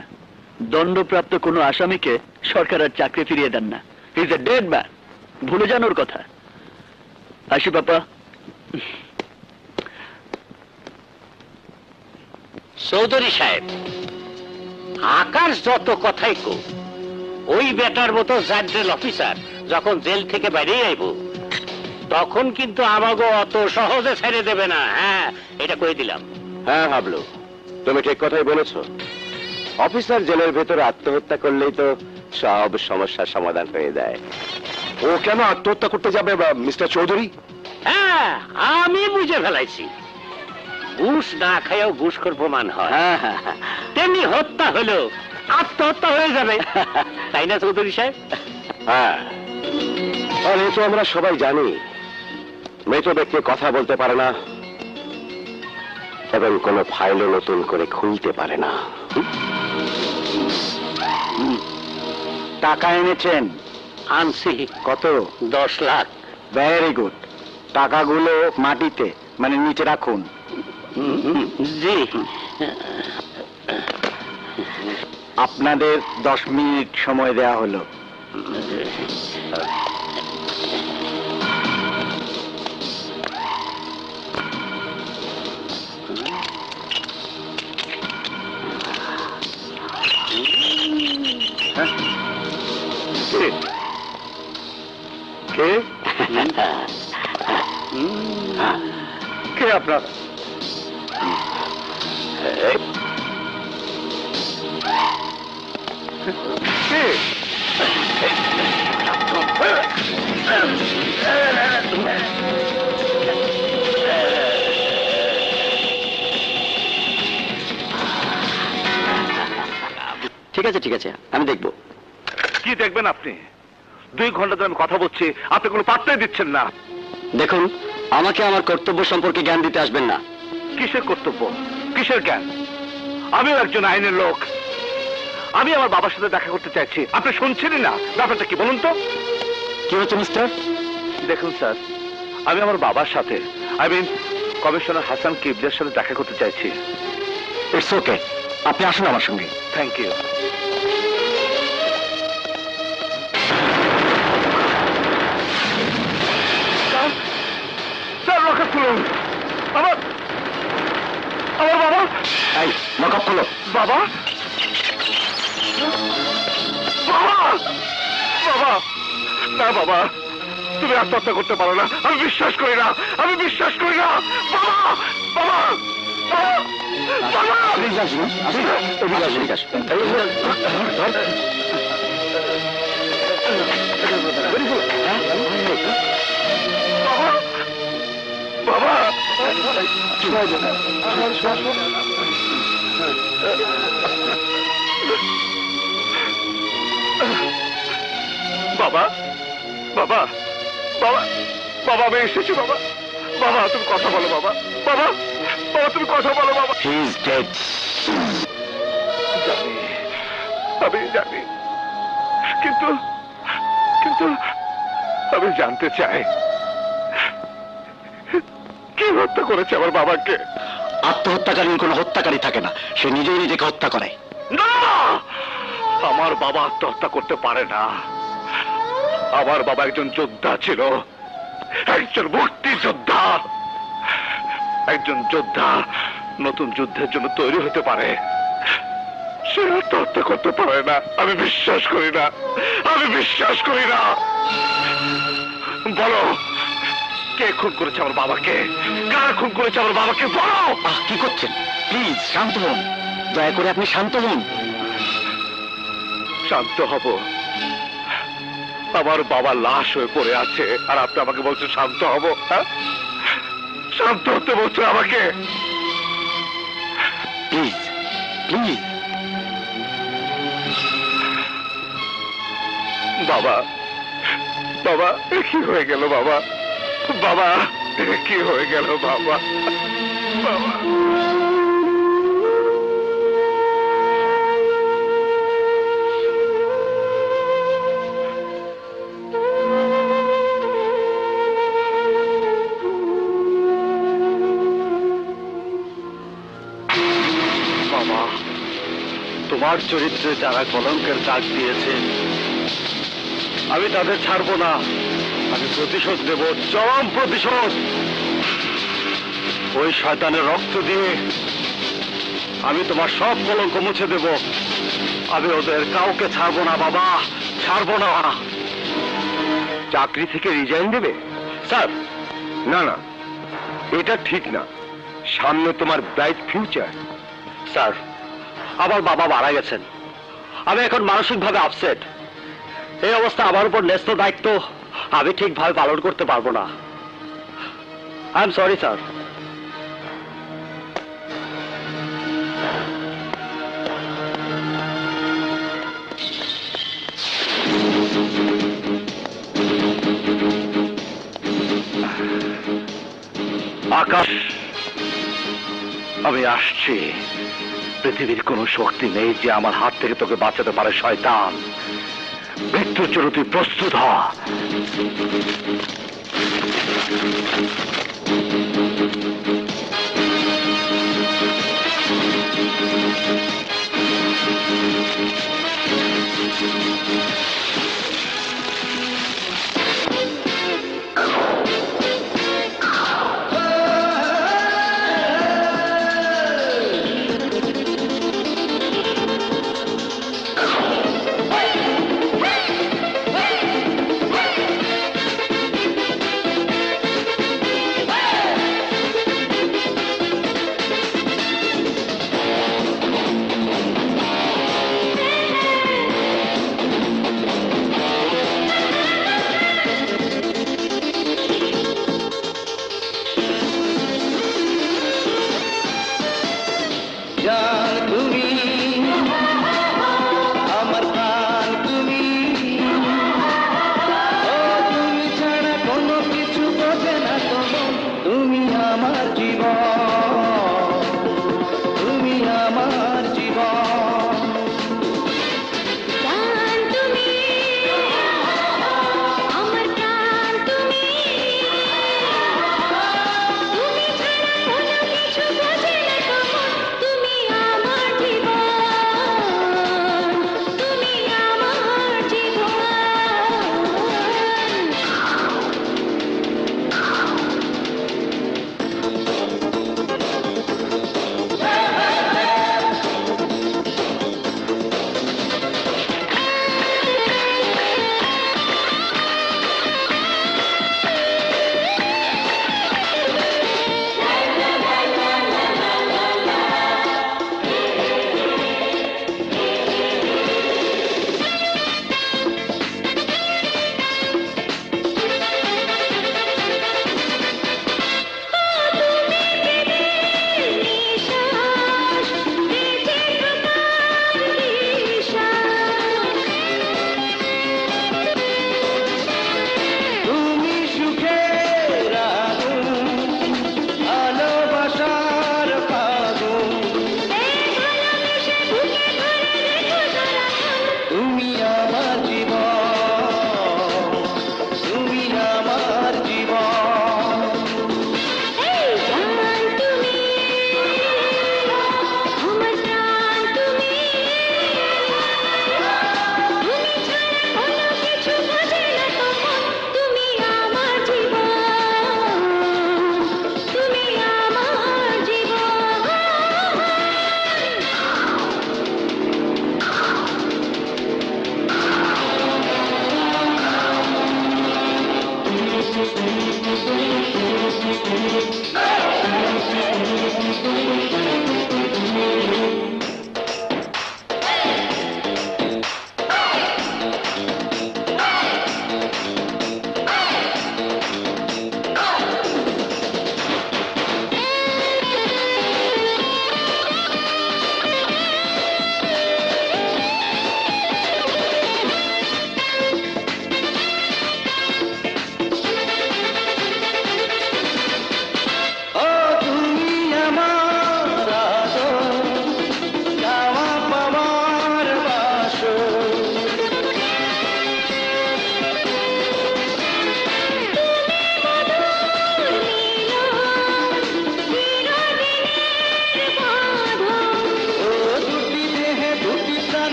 দণ্ডপ্রাপ্ত কোনো আসামিকে সরকার আর চাকরি ফিরিয়ে দেন না। ইজ এ ডেড ম্যান, ভুলে যান ওর কথা। আসি বাপা। চৌধুরী সাহেব, আকাশ যত কথাই কো, ওই বেটার মতো জাজেল অফিসার যখন জেল থেকে বেরিয়ে আইব তখন কিন্তু আমাকে অত সহজে ছেড়ে দেবে না। হ্যাঁ, এটা কই দিলাম। হ্যাঁ হাবলু, তুমি ঠিক কথাই বলেছো। অফিসার জেলের ভেতরে আত্মহত্যা করলেই তো সব সমস্যার সমাধান হয়ে যায়। ও কেন আত্মহত্যা করতে যাবে মিস্টার চৌধুরী? হ্যাঁ, আমি বুঝে ফেলাইছি। ঘুষ না খাইও ঘুষখোর প্রমাণ হয়, তেমনি হত্যা হলো আত্মহত্যা হয়ে যাবে, তাই না চৌধুরী সাহেব? হ্যাঁ, আর এ তো আমরা সবাই জানি। মৃত ব্যক্তি কথা বলতে পারে না এবং কোনো ফাইলও নতুন করে খুলতে পারে না। টাকা এনেছেন? আনছি। কত? 10 লাখ। Very good. টাকাগুলো মাটিতে, মানে নিচে রাখুন। জি। আপনাদের 10 মিনিট সময় দেয়া হলো। কে কে আপনার? কে? ঠিক আছে ঠিক আছে, আমি দেখব। কি দেখবেন আপনি? 2 ঘন্টা ধরে আমি কথা বলছি, আপনি কোনো পাত্তাই দিচ্ছেন না। দেখুন, আমাকে আমার কর্তব্য সম্পর্কে জ্ঞান দিতে আসবেন না। কিসের কর্তব্য, কিসের জ্ঞান? আমিও একজন আইনের লোক। আমি আমার বাবার সাথে দেখা করতে চাইছি, আপনি শুনছেনই না। ব্যাপারটা কি বলুন তো? কি হচ্ছে মিস্টার? দেখুন স্যার, আমি আমার বাবার সাথে, কমিশনার হাসান কিবলের সাথে দেখা করতে চাইছি। ইটস ওকে, আপনি আসুন আমার সঙ্গে। Thank you. স্যার রকেট খুলুন। আমার বাবা। এই লকআপ খোলো। বাবা, বাবা, বাবা, না বাবা, তুমি আত্মহত্যা করতে পারো না। আমি বিশ্বাস করি না, আমি বিশ্বাস করি না। বাবা, বাবা, বাবা। প্লিজ আসুন, এদিকে আসুন, এদিকে আসুন। বাবা বাবা বাবা বাবা বাবা আমি এসেছি বাবা। বাবা তুমি কথা বলো বাবা। বাবা বাবা তুমি কথা বলো বাবা। He is dead. জানি, আমি জানি, কিন্তু কিন্তু আমি জানতে চাই কে হত্যা করেছে আমার বাবাকে। আত্মহত্যাকারীর কোনো হত্যাকারী থাকে না, সে নিজেই নিজেকে হত্যা করে। না, আমার বাবা আত্মহত্যা করতে পারে না। আমার বাবা একজন যোদ্ধা ছিল, একজন মুক্তিযোদ্ধা। একজন যোদ্ধা নতুন যুদ্ধের জন্য তৈরি হতে পারে, সে আত্মহত্যা করতে পারে না। আমি বিশ্বাস করি না, আমি বিশ্বাস করি না। বলো কে খুন করেছে আমার বাবাকে? কারা খুন করেছে আমার বাবাকে? বলো। কি করছেন? প্লিজ শান্ত হন, দয়া করে আপনি শান্ত হন। শান্ত হব? আমার বাবা লাশ হয়ে পড়ে আছে আর আপনি আমাকে বলছেন শান্ত হব? হ্যাঁ, শান্ত হতে বলছেন আমাকে? Please please. বাবা বাবা কি হয়ে গেল বাবা? বাবা কি হয়ে গেল বাবা? বাবা তোমার চরিত্রে যারা কলঙ্কের দাগ দিয়েছে আমি তাদের ছাড়বো না। আমি প্রতিশোধ নেব, চরম প্রতিশোধ। ওই শয়তানের রক্ত দিয়ে আমি তোমার সব কলঙ্ক মুছে দেব। আমি ওদের কাউকে ছাড়বো না বাবা, ছাড়বো না। চাকরি থেকে রিজাইন দেবে? স্যার না না, এটা ঠিক না। সামনে তোমার ব্রাইট ফিউচার। স্যার আমার বাবা মারা গেছেন, আমি এখন মানসিকভাবে আপসেট। এই অবস্থা আমার উপর ন্যস্ত দায়িত্ব আমি ঠিকভাবে পালন করতে পারবো না। I am sorry sir. Akash, আমি আসছি। পৃথিবীর কোনো শক্তি নেই যে আমার হাত থেকে তোকে বাঁচাতে পারে শয়তান। মৃত্যুর জন্য তুই প্রস্তুত হ।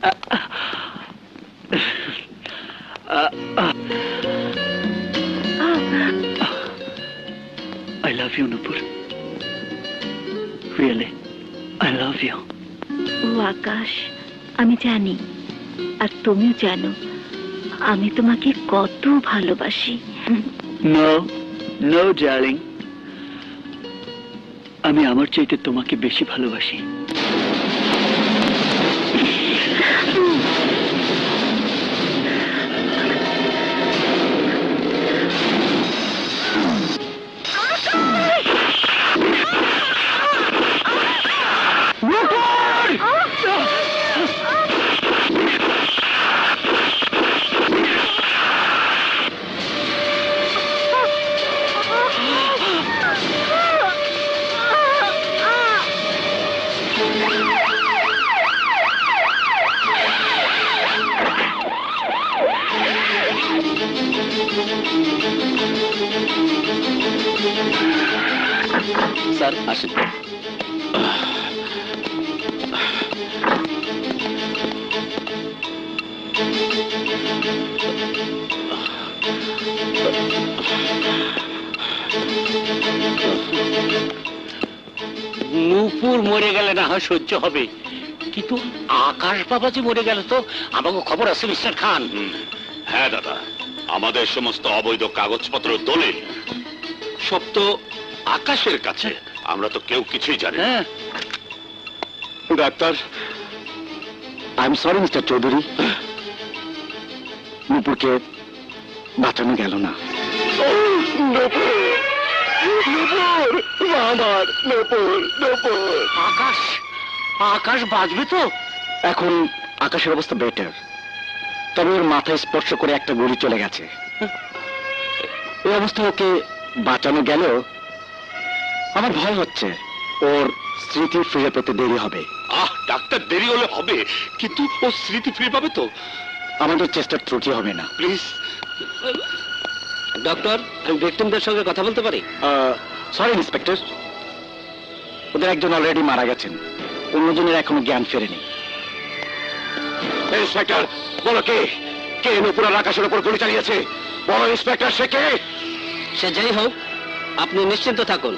I love you, Nupur. Really, I love you. ও আকাশ, আমি জানি আর তুমিও জানো আমি তোমাকে কত ভালোবাসি। No, no, darling. আমি আমার চাইতে তোমাকে বেশি ভালোবাসি। স্যার আসেন। নূপুর মরে গেলে না হয় সহ্য হবে, কিন্তু আকাশ বাবাজি মরে গেল তো আমাকে খবর আছে মিস্টার খান। হ্যাঁ দাদা, আমাদের সমস্ত অবৈধ কাগজপত্র দলিল সব তো আকাশের কাছে, আমরা তো কেউ কিছুই জানি না। Doctor, I am sorry mister Chowdhury, নূপুরকে বাঁচানো গেল না। আকাশ, আকাশ বাঁচবে তো? এখন আকাশের অবস্থা বেটার, তবে ওর মাথায় স্পর্শ করে একটা গুলি চলে গেছে। এই অবস্থায় ওকে বাঁচানো গেলেও আমার ভয় হচ্ছে ওর স্মৃতি ফিরে পেতে দেরি হবে। ডাক্তার, দেরি হলে হবে, কিন্তু ও স্মৃতি ফিরে পাবে তো? আমাদের চেষ্টার ত্রুটি হবে না। প্লিজ ডক্টর, আমি ভিকটিমদের সঙ্গে কথা বলতে পারি? সরি ইন্সপেক্টর, ওদের একজন অলরেডি মারা গেছেন, অন্যজনের এখনো জ্ঞান ফেরেনি। ইন্সপেক্টর, বলো কে কে নূপুর আর আকাশের উপর গুলি চালিয়েছে? বলো ইন্সপেক্টর, সে কে? সে যাই হোক, আপনি নিশ্চিন্ত থাকুন,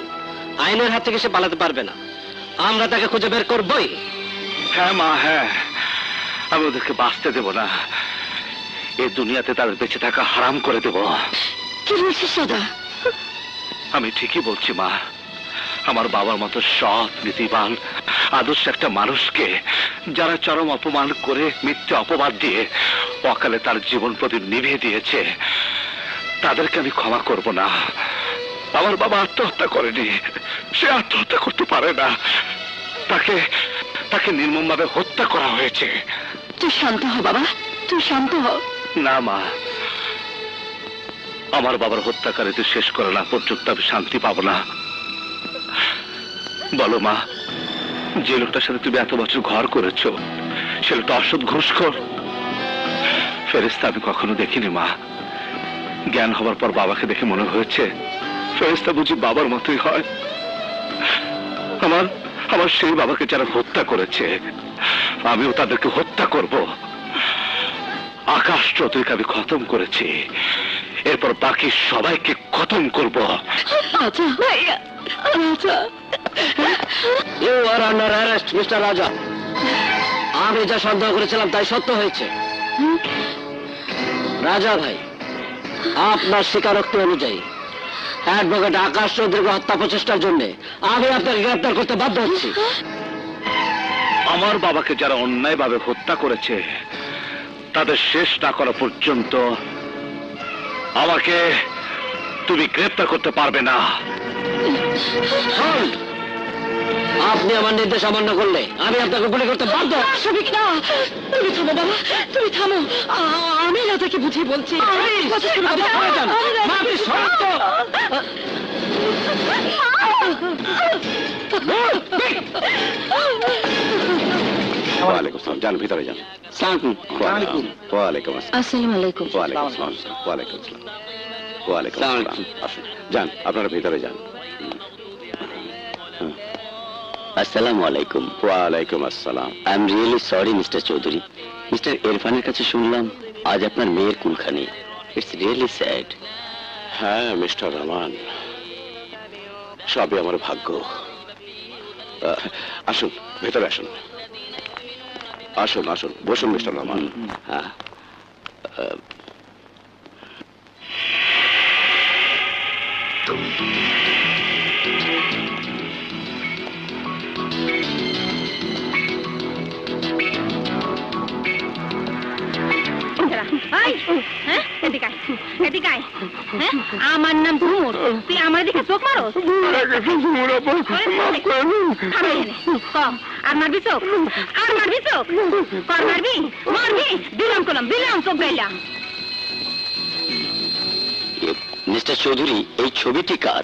আইনের হাত থেকে সে পালাতে পারবে না। আমরা তাকে খুঁজে বের করবই। হ্যাঁ মা, হ্যাঁ, আমি ওদেরকে বাঁচতে দেব না, এই দুনিয়াতে তাদের বেঁচে থাকা হারাম করে দেব। কি বলছিস দাদা? আমি ঠিকই বলছি মা, আমার বাবার মতো সৎ, নীতিবান, আদর্শ একটা মানুষকে যারা চরম অপমান করে, মিথ্যে অপবাদ দিয়ে অকালে তার জীবন প্রদীপ নিভিয়ে দিয়েছে, তাদেরকে আমি ক্ষমা করব না। আমার বাবা আত্মহত্যা করেনি, সে আত্মহত্যা করতে পারে না, তাকে তাকে নির্মমভাবে হত্যা করা হয়েছে। তুই শান্ত হ বাবা, তুই শান্ত হ। না মা, আমার বাবার হত্যাকারীদের শেষ করে না পর্যন্ত আমি শান্তি পাবো না। বলো মা, যে লোকটার সাথে তুমি এত বছর ঘর করেছো, সে লোকটা অসৎ ঘুষখোর। ফেরেশতা আমি কখনো দেখিনি মা, জ্ঞান হবার পর বাবাকে দেখে মনে হয়েছে ফেরেশতা বুঝি বাবার মতোই হয়। আমার আমার সেই বাবাকে যারা হত্যা করেছে, আমিও তাদেরকে হত্যা করব। আকাশ চৌধুরীকে আমি খতম করেছি, এরপর বাকি সবাইকে খতম করব। আচ্ছা ভাইয়া, আচ্ছা। You are under arrest mister Raja. আমি যা সন্দেহ করেছিলাম তাই সত্য হয়েছে। রাজা ভাই, আপনার স্বীকারোক্তি অনুযায়ী অ্যাডভোকেট আকাশ চৌধুরীকে হত্যা প্রচেষ্টার জন্য আমি আপনাকে গ্রেফতার করতে বাধ্য হচ্ছি। আমার বাবাকে যারা অন্যায়ভাবে হত্যা করেছে, তাদের শেষ না করা পর্যন্ত আমাকে তুমি গ্রেফতার করতে পারবে না। আপনি আমার নির্দেশ অমান্য করলে আমি আপনাকে গুলি করতে বাধ্য। শফিক না, তুমি থামো বাবা, তুমি থামো। আমি রাজাকে বুঝিয়ে বলছি। কথা শোনো বাবা। মা, আপনি শান্ত। ওয়ালাইকুম আসসালাম, যান ভিতরে যান। ওয়ালাইকুম আসসালাম। আসসালামু আলাইকুম। ওয়ালাইকুম আসসালাম। ওয়ালাইকুম আসসালাম। ওয়ালাইকুম আসসালাম। আসুন, যান, আপনারা ভিতরে যান। আসসালামু আলাইকুম। ওয়ালাইকুম আসসালাম। I am really sorry mister Chowdhury, mister ইরফানের কাছে শুনলাম আজ আপনার মেয়ের কুলখানি। It's really sad. হ্যাঁ মিস্টার রহমান, সবই আমার ভাগ্য। আসুন ভেতরে আসুন, আসুন আসুন, বসুন মিস্টার রহমান। হ্যাঁ, আমার নাম ঝুমুর, তুই আমার দিকে চোখ মারো। আর মারবি চোখ, আর মারবি চোখ, কর মারবি, মারবি, দিলাম করলাম, দিলাম চোখ গাইলাম। মিস্টার চৌধুরী, এই ছবিটি কার?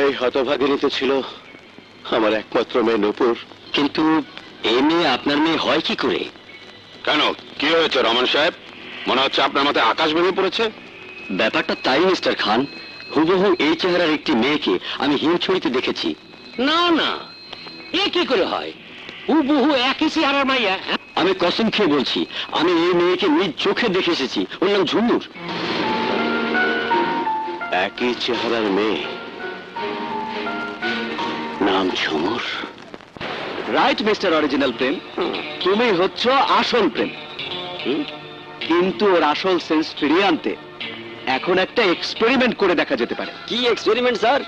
এই হতভাগিনী তো ছিল আমার একমাত্র মেয়ে নূপুর। কিন্তু এই মেয়ে আপনার মেয়ে হয় কি করে? কেন, কি হয়েছে রহমান সাহেব? মনে হচ্ছে আপনার মাথায় আকাশ ভেঙে পড়েছে। ব্যাপারটা তাই মিস্টার খান, হুবহু এই চেহারার একটি মেয়েকে আমি হিমছড়িতে দেখেছি। না না, এ কি করে হয়? হুবহু একই চেহারার মাইয়া। আমি কসম খেয়ে বলছি, আমি এই মেয়েকে নিজ চোখে দেখে এসেছি। ওর নাম ঝুমুর। একই চেহারার মেয়ে, নাম ঝুমুর। রাইট মিস্টার অরিজিনাল প্রেম, তুমি হচ্ছ আসল প্রেম। কিন্তু ওর আসল সেন্স ফিরিয়ে আনতে এখন একটা এক্সপেরিমেন্ট করে দেখা যেতে পারে। কি এক্সপেরিমেন্ট স্যার?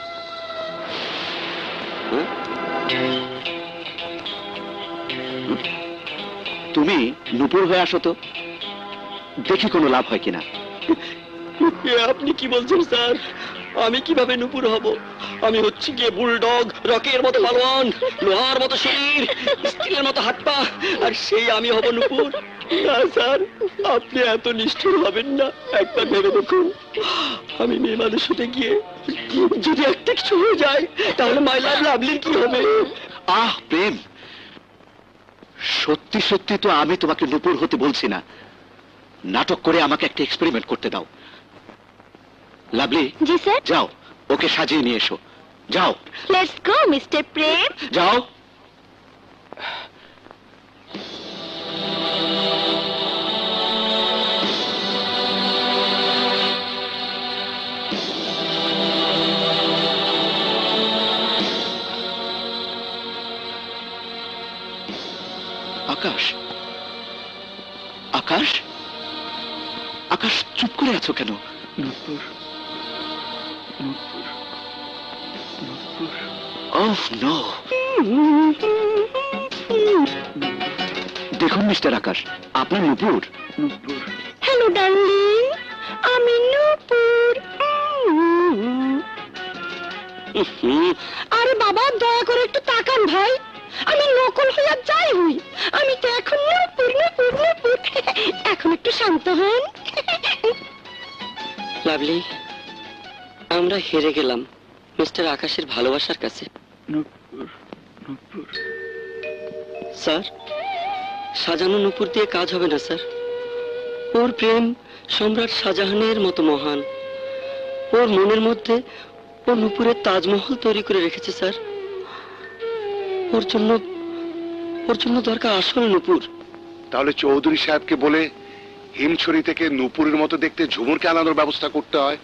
তুমি নূপুর হয়ে আসো তো, দেখি কোনো লাভ হয় কিনা। আপনি কি বলছেন স্যার? আমি কিভাবে নূপুর হব? আমি হচ্ছি গিয়ে বুলডগ, রকের মতো পালোয়ান, লোহার মতো শরীর, স্টিলের মতো হাত পা, আর সেই আমি হব নূপুর? না স্যার, আপনি এত নিষ্ঠুর হবেন না। একবার ভেবে দেখুন, আমি মেয়ে মানুষ হতে গিয়ে যদি একটা কিছু হয়ে যায়, তাহলে মাই লাভ লাভলির কি হবে? আহ প্রেম, সত্যি সত্যি তো আমি তোমাকে নূপুর হতে বলছি না। নাটক করে আমাকে একটা এক্সপেরিমেন্ট করতে দাও। লাভলি, জি স্যার। যাও ওকে সাজিয়ে নিয়ে এসো। যাও। লেটস গো মিস্টার প্রেম। যাও। আকাশ, আকাশ, আকাশ, চুপ করে আছো কেন? নূপুর, নূপুর, নূপুর। Oh no. দেখুন মিস্টার আকাশ, আপনার নূপুর। নূপুর। হ্যালো ডার্লিং, আমি নূপুর। আরে বাবা, দয়া করে একটু তাকান ভাই, আমি নকল হইয়া যাই হই, আমি তো এখন নূপুর, নূপুর, নূপুর। এখন একটু শান্ত হন। লাভলি, আমরা হেরে গেলাম মিস্টার আকাশের ভালোবাসার কাছে। নূপুর, নূপুর। স্যার, সাজানো নূপুর দিয়ে কাজ হবে না স্যার। ওর প্রেম সম্রাট শাহজাহানের মতো মহান। ওর মনের মধ্যে ও নূপুরের তাজমহল তৈরি করে রেখেছে স্যার। ওর জন্য দরকার আসল নূপুর। তাহলে চৌধুরী সাহেবকে বলে হিমছড়ি থেকে নূপুরের মতো দেখতে ঝুমুরকে আনানোর ব্যবস্থা করতে হয়।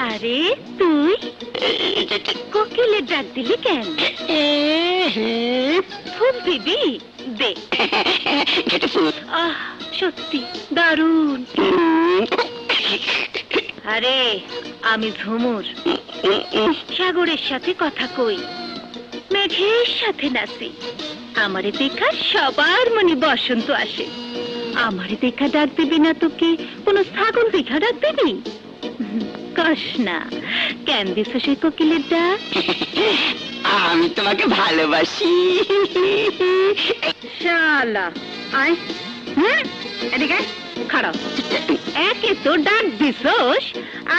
আরে তুই কোকিলের ডাক দিলি কেন? ফুল দিবি? দে। আহ, সত্যি দারুণ। আরে আমি ঝুমুর, সাগরের সাথে কথা কই, মেঘের সাথে নাচি, আমারে দেখা সবার মনে বসন্ত আসে। আমারে দেখা ডাক দিবি না তোকে কোন ছাগল দেখা ডাক দিবি? কস না, কেন দিছ সেই কোকিলের ডাক? আমি তোমাকে ভালোবাসি। শালা আয়, এদিকে খারাপ। একে তো ডাক দিছস,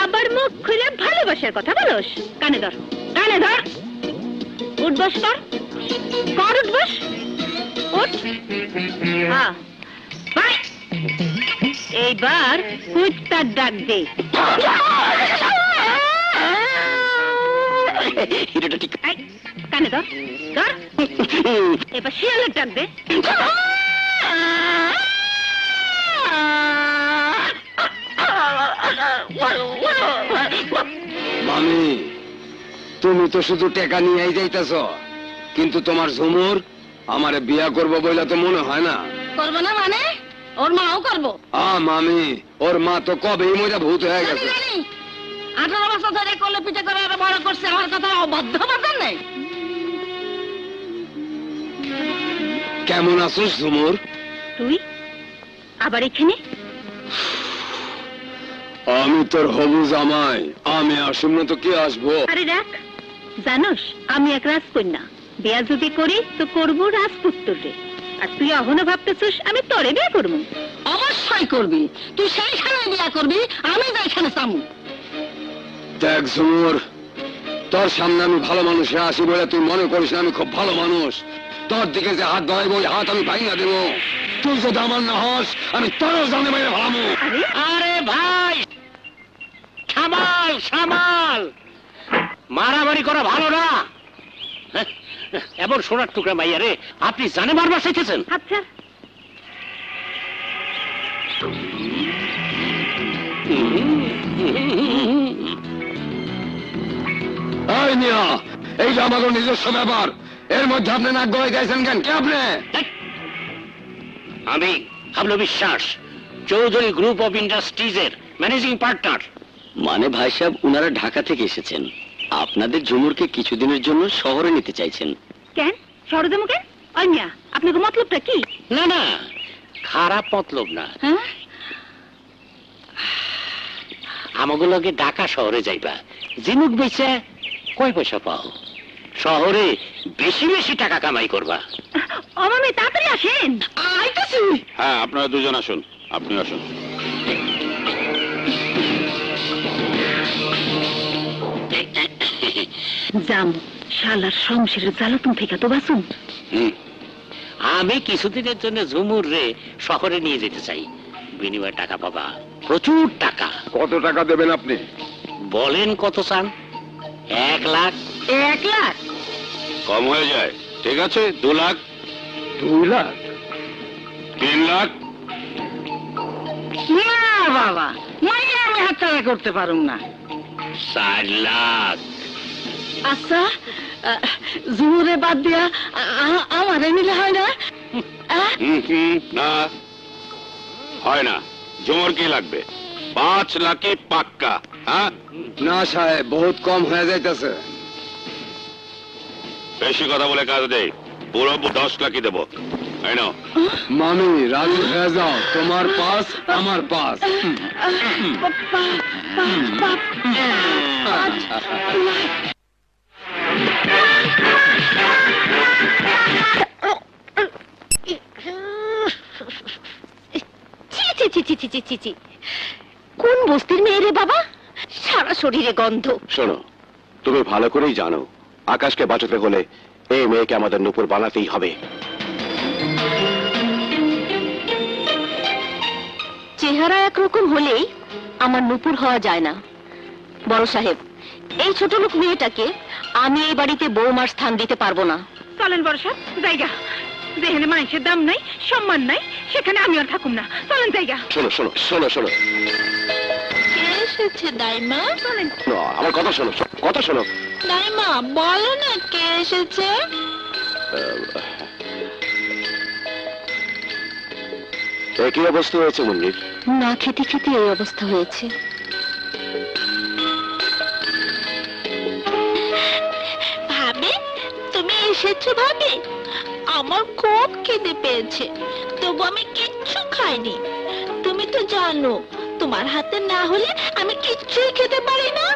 আবার মুখ খুলে ভালোবাসার কথা বলস। কানে ধর, কানে ধর। উঠবস কর, কর উঠবস, উঠ। হ্যাঁ বাই। এইবার কুত্তার ডাক দে। কানে ধর, ধর। এবার শিয়ালের ডাক দে। মামি, তুমি তো শুধু টেকা নিয়েই যাইতেছ, কিন্তু তোমার ঝুমুর আমারে বিয়া করবো বলে তো মনে হয় না। করবো না মানে? ওর মাও করবো। মামি, ওর মা তো কবেই মজা ভূত হয়ে গেছে। 18 বছর ধরে কোলে পিঠে করে আরো বড় করছে, আমার কথা অবাধ্য বাধ্য নেই। কেমন আছিস ঝুমুর? তুই আবার এখানে? আমি তোর হবু জামাই, আমি আসুন না তো কে আসবো? আরে রাখ, জানোস আমি এক রাজকন্যা, বিয়া যদি করি তো করবো রাজপুত্রে। আর তুই এখনো ভাবতেছিস আমি তোরে বিয়ে করবো? অবশ্যই করবি, তুই সেইখানে বিয়া করবি, আমি যেখানে চামু। দেখ ঝুমুর, তোর সামনে আমি ভালো মানুষে আসি বলে তুই মনে করিস না আমি খুব ভালো মানুষ। তোর দিকে যে হাত ধরাইব ওই হাত আমি ভাঙা দেবো। তুই যদি আমার না হস আমি তোরও জানে বাইরে ভালামো। আরে ভাই, সামাল সামাল, মারামারি করা ভালো না। এমন সোনার টুকরা মাইয়া রে আপনি জানে মারবার শিখেছেন? আচ্ছা এই মিয়া, এইটা আমাদের নিজস্ব ব্যাপার, এর মধ্যে আপনি নাক গলায় গাইছেন কেন? কে আপনি? আমি হাবলু বিশ্বাস, চৌধুরী গ্রুপ অফ ইন্ডাস্ট্রিজের ম্যানেজিং পার্টনার। মানে ভাই সাহেব, উনারা ঢাকা থেকে এসেছেন, আপনাদের ঝুমুরকে কিছুদিনের জন্য শহরে নিতে চাইছেন। কেন শহরে যাবো কেন? অন্যা আপনাকে মতলবটা কি? না না, খারাপ মতলব না। আমাগুলোকে ঢাকা শহরে যাইবা, জিনুক বেচে কয় পয়সা পাও, শহরে বেশি বেশি টাকা কামাই করবা। ও মামি তাড়াতাড়ি আসেন। আইতাছি। হ্যাঁ, আপনারা দুজন আসুন, আপনি আসুন। যাম, শালার সংসারের জ্বালাতন থেকে তো বাঁচুন। আমি কিছুদিনের জন্য ঝুমুর রে শহরে নিয়ে যেতে চাই, বিনিময়ে টাকা পাবা, প্রচুর টাকা। কত টাকা দেবেন আপনি? বলেন কত চান? 1 লাখ। 1 লাখ কম হয়ে যায়? ঠিক আছে, 2 লাখ। 2 লাখ? 3 লাখ। না বাবা, মাইয়া আমি হাতছাড়া করতে পারুম না। 4 লাখ। আচ্ছা, জুমুরে বাদ দিয়া আমারে নিলে হয় না? না, হয় না। জোর কি লাগবে? 5 লাখে পাক্কা। হ্যাঁ না সাহেব, বহুত কম হয়ে যাইতেছে। বেশি কথা বলে কাজ দেই, পুরো 10 লাখই দেবো। এই নাও। মামি রাজি হয়ে যাও, তোমার পাস আমার পাস। কোন বস্তির মেয়ে রে বাবা, সারা শরীরে গন্ধ। শোনো, তুমি ভালো করেই জানো আকাশকে বাঁচাতে হলে এই মেয়েকে আমাদের নূপুর বানাতেই হবে। চেহারা একরকম হলেই আমার নূপুর হওয়া যায় না। বড় সাহেব, এই ছোট লোক মেয়েটাকে আমি এই বাড়িতে বৌমার স্থান দিতে পারবো না। চলেন বড় সাহেব, জায়গা যেখানে মানুষের দাম নাই, সম্মান নাই, সেখানে আমি আর থাকুম না। চলেন জায়গা। শোনো শোনো শোনো শোনো, কে এসেছে দাইমা? চলেন। আমার কথা শোনো, কথা শোনো। দাইমা বলো না কে এসেছে? একই অবস্থা হয়েছে মুন্নির। না খেতে খেতে এই অবস্থা হয়েছে। ভাবি, তুমি এসেছো ভাবি? আমার খুব খিদে পেয়েছে, তবু আমি কিচ্ছু খাইনি। তুমি তো জানো তোমার হাতে না হলে আমি কিচ্ছুই খেতে পারি না।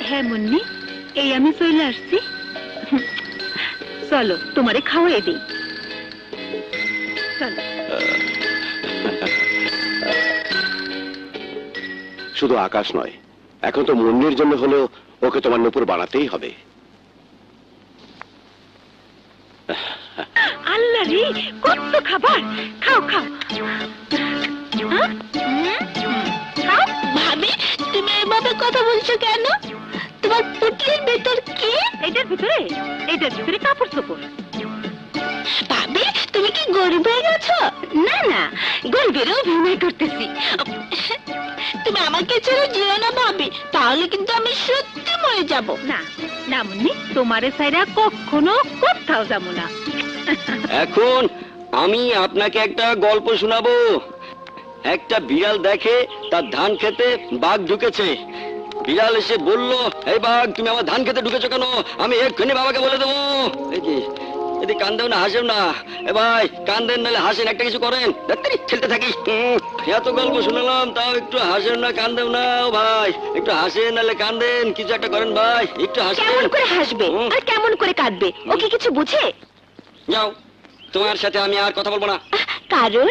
হ্যাঁ মুন্নি, এই আমি চলে আসছি। চলো তোমারে খাওয়াই দিই। চলো। শুধু আকাশ নয়, এখন তো মুন্নির জন্য হলেও ওকে তোমার নূপুর বানাতেই হবে। আল্লাহ রে, কত খাবার! খাও খাও। ভাবি, তুমি এভাবে কথা বলছো কেন? তোমার পুটলির ভেতর কি? এটার ভিতরে কাপড় চোপড়। ভাবি, তুমি কি গরিব হয়ে গেছো? না না, গরিবেরও অভিনয় করতেছি। তুমি আমাকে ছেড়ে যেও না ভাবি, তাহলে কিন্তু আমি সত্যি মরে যাব। না না মুন্নি, তোমারে ছাইরা কখনো কোথাও যাবো না। এখন আমি আপনাকে একটা গল্প শোনাবো। একটা বিড়াল দেখে তার ধান খেতে বাঘ ঢুকেছে। বিড়াল এসে বলল, এই বাঘ, তুমি আমার ধান খেতে ঢুকেছো কেন? আমি এক্ষুনি বাবাকে বলে দেবো। এদিকে কান্দেও না, হাসেও না। এ ভাই, কান্দেন নাহলে হাসেন, একটা কিছু করেন। ডাক্তারি খেলতে থাকি। এত গল্প শুনলাম, তাও একটু হাসেন না, কান্দেও না। ও ভাই, একটু হাসেন নাহলে কান্দেন, কিছু একটা করেন ভাই, একটু হাসেন। কেমন করে হাসবে আর কেমন করে কাঁদবে? ও কি কিছু বুঝে? যাও, তোমার সাথে আমি আর কথা বলবো না। কারণ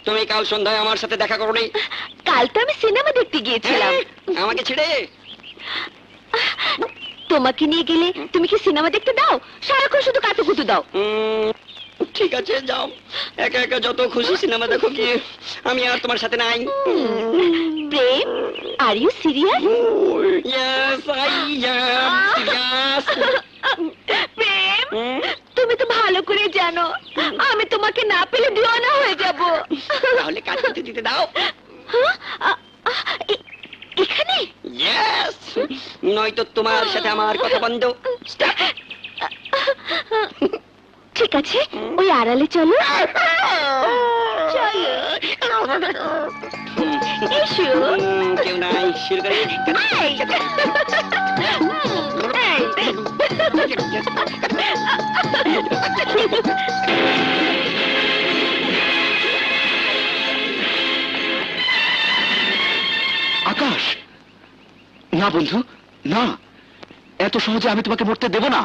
তুমি কাল সন্ধ্যায় আমার সাথে দেখা করো নি। কাল তো আমি সিনেমা দেখতে গিয়েছিলাম। আমাকে ছেড়ে? তোমাকে নিয়ে গেলে তুমি কি সিনেমা দেখতে দাও? সারাক্ষণ শুধু কাতুকুতু দাও। ঠিক আছে, যাও, একা একা যত খুশি সিনেমা দেখো গিয়ে, আমি আর তোমার সাথে নাই। Prem, are you serious? Yes, I am serious. Prem, তুমি তো ভালো করে জানো আমি তোমাকে না পেলে দিওয়ানা হয়ে যাব। তাহলে কাজ করতে দিতে দাও। এখানে? ইয়েস, নয়তো তোমার সাথে আমার কথা বন্ধ। ঠিক আছে, ওই আড়ালে চলো। এসো। কেউ নাই, শুরু করি। আকাশ, না বন্ধু, না, এত সহজে আমি তোমাকে মরতে দেব না।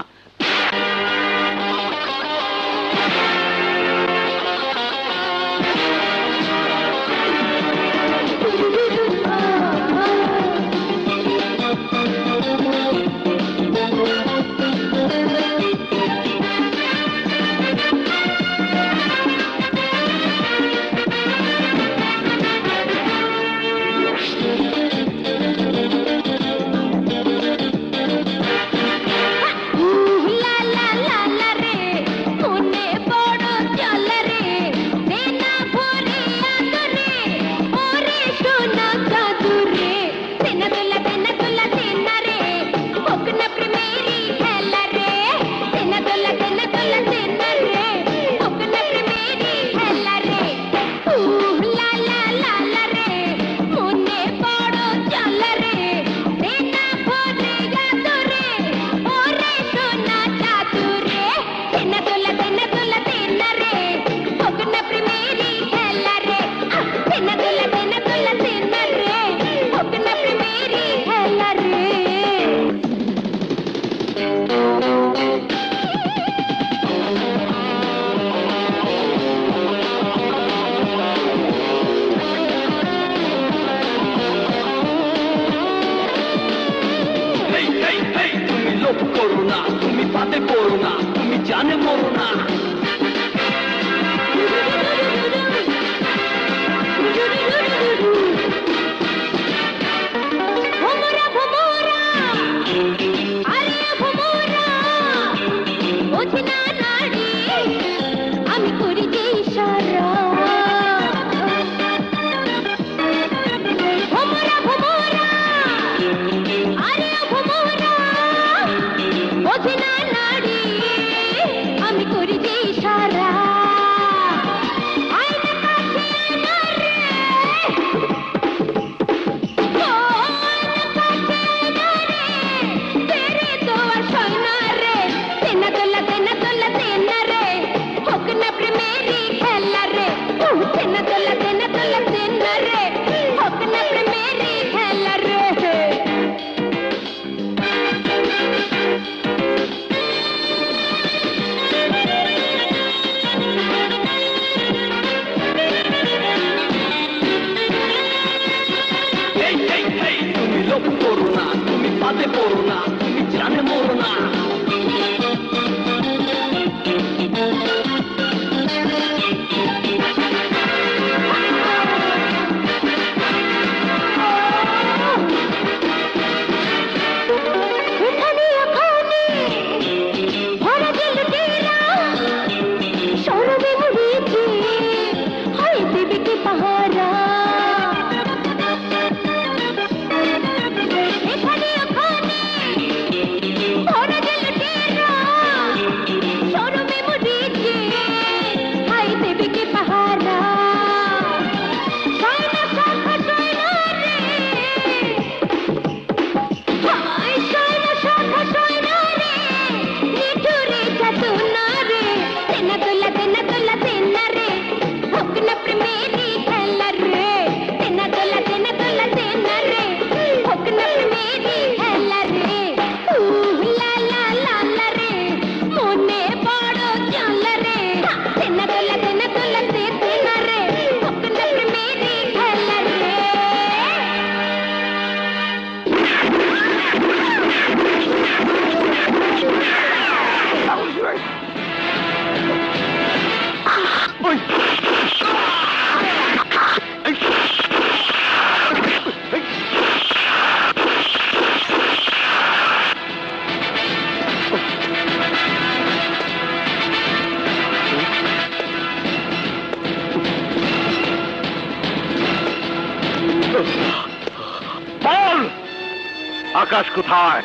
আকাশ কোথায়?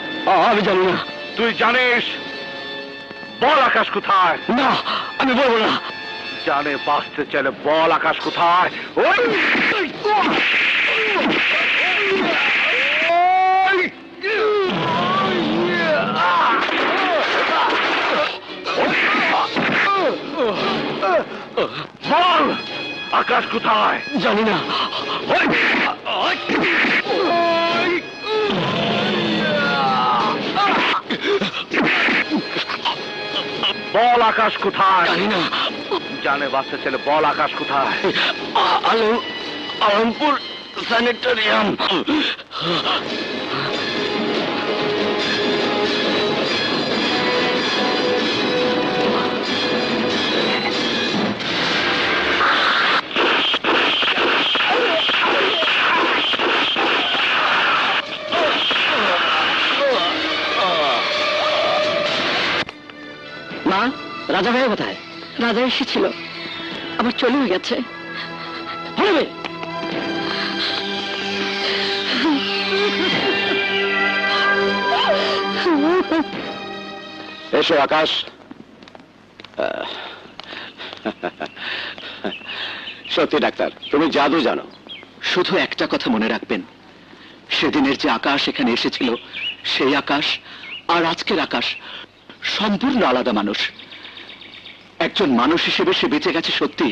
আমি জানি না। তুই জানিস? বল আকাশ কোথায়? না, আমি বলবো না। জানে বাঁচতে চাইলে বল আকাশ কোথায়? ওই! বল আকাশ কোথায়? জানি না। বল আকাশ কোথায়? জানি না। জানে বাচ্চা ছেলে, বল আকাশ কোথায়? আলমপুর স্যানিটেরিয়াম। মা, রাজা ভাই কোথায়? রাজা এসেছিল, আবার চলেও গেছে। এসো আকাশ। সত্যি ডাক্তার, তুমি জাদু জানো। শুধু একটা কথা মনে রাখবেন, সেদিনের যে আকাশ এখানে এসেছিল, সেই আকাশ আর আজকের আকাশ সম্পূর্ণ আলাদা মানুষ। একজন মানুষ হিসেবে সে বেঁচে গেছে সত্যি,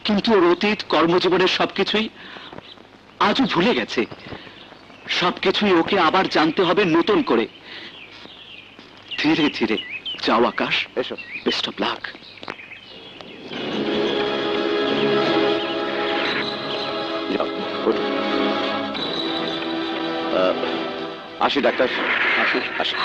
কিন্তু ওর অতীত কর্মজীবনের সবকিছুই আজও ভুলে গেছে। সবকিছুই ওকে আবার জানতে হবে নতুন করে। ধীরে ধীরে যাও আকাশ। এসো। Best of luck. যাও, ওঠো। আসি ডাক্তার, আসি আসি।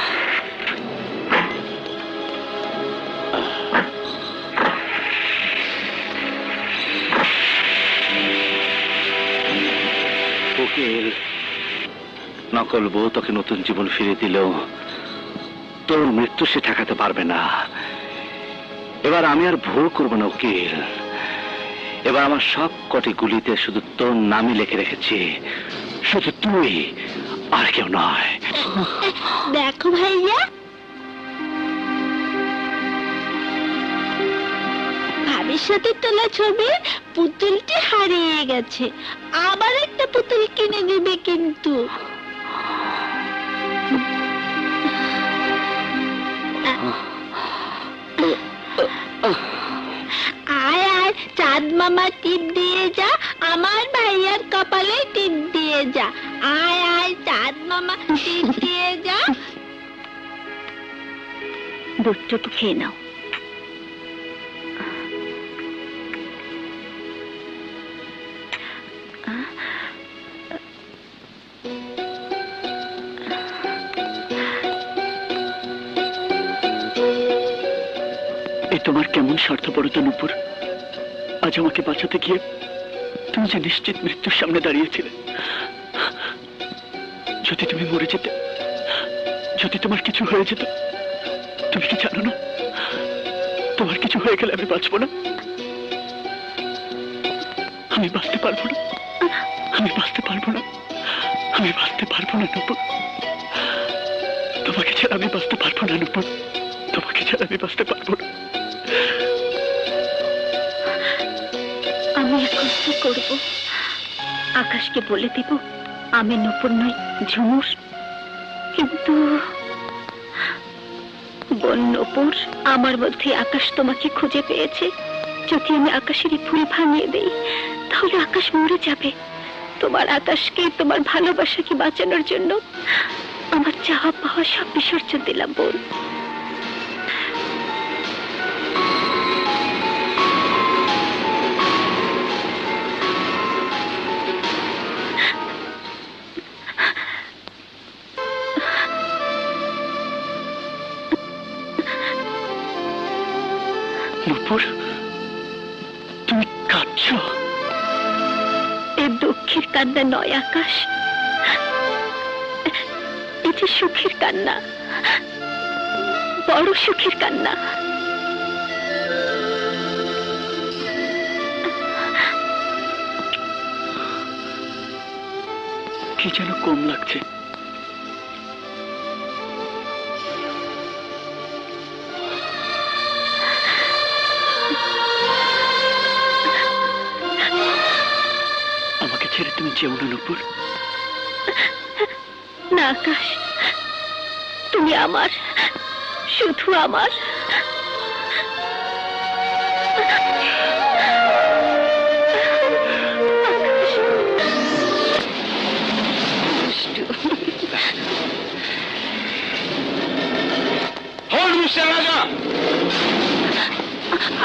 উকিল, নকল বউ তোকে নতুন জীবন ফিরে দিলেও তোর মৃত্যু সে ঠেকাতে পারবে না। এবার আমি আর ভুল করবো না উকিল। এবার আমার সব কটি গুলিতে শুধু তোর নামই লিখে রেখেছি, শুধু তুই, আর কেউ নয়। দেখো ভাইয়া, ভাবির সাথে তোলা ছবির পুতুলটি হারিয়ে গেছে, আবার একটা পুতুল কিনে দিবে কিন্তু। আয় আয়, চাঁদ মামা টিপ দিয়ে যা, আমার ভাইয়ার কপালে টিপ দিয়ে যা। আয় আয়, চাঁদ মামা টিপ দিয়ে যা। দুধটুকু খেয়ে নাও। এ তোমার কেমন স্বার্থপরতা নূপুর? আজ আমাকে বাঁচাতে গিয়ে তুমি যে নিশ্চিত মৃত্যুর সামনে দাঁড়িয়েছিলে। যদি তুমি মরে যেতে, যদি তোমার কিছু হয়ে যেত, তুমি কি জানো না তোমার কিছু হয়ে গেলে আমি বাঁচবো না, আমি বাঁচতে পারবো না, আমি বাঁচতে পারবো না, আমি বাঁচতে পারবো না নূপুর। তোমাকে ছাড়া আমি বাঁচতে পারবো না নূপুর, তোমাকে ছাড়া আমি বাঁচতে পারবো না। আমি এক কষ্ট করব, আকাশকে বলে দেব আমি নূপুর নই, ঝুমুর। কিন্তু বোন নূপুর, আমার মধ্যে আকাশ তোমাকে খুঁজে পেয়েছে। যদি আমি আকাশেরই ফুল ভাঙিয়ে দেই, তাহলে আকাশ মরে যাবে। তোমার আকাশকে, তোমার ভালোবাসাকে বাঁচানোর জন্য আমার চাওয়া পাওয়া সব বিসর্জন দিলাম বোন। নূপুর, তুমি কাঁদছ? এ দুঃখের কান্না নয় আকাশ, এটি সুখের কান্না, বড় সুখের কান্না। কি যেন কম লাগছে, ছেড়ে তুমি যেও না নূপুর। না আকাশ, তুমি আমার, শুধু আমার।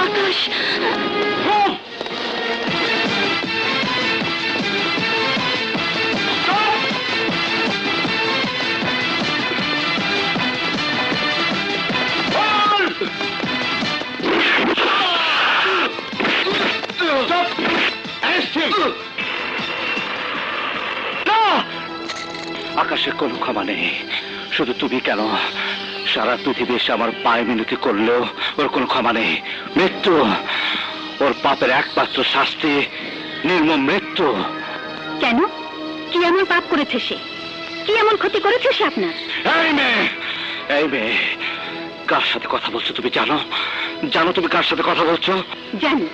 আকাশ, আকাশের কোনো ক্ষমা নেই, শুধু তুমি কেন, সারা পৃথিবী এসে আমার পায়ে মিনতি করলেও ওর কোনো ক্ষমা নেই। মৃত্যু ওর পাপের একমাত্র শাস্তি, নির্মম মৃত্যু। কেন? কি এমন পাপ করেছে সে? কি এমন ক্ষতি করেছে সে আপনার? এই মেয়ে কার সাথে কথা বলছো তুমি জানো? জানো তুমি কার সাথে কথা বলছো? জানি,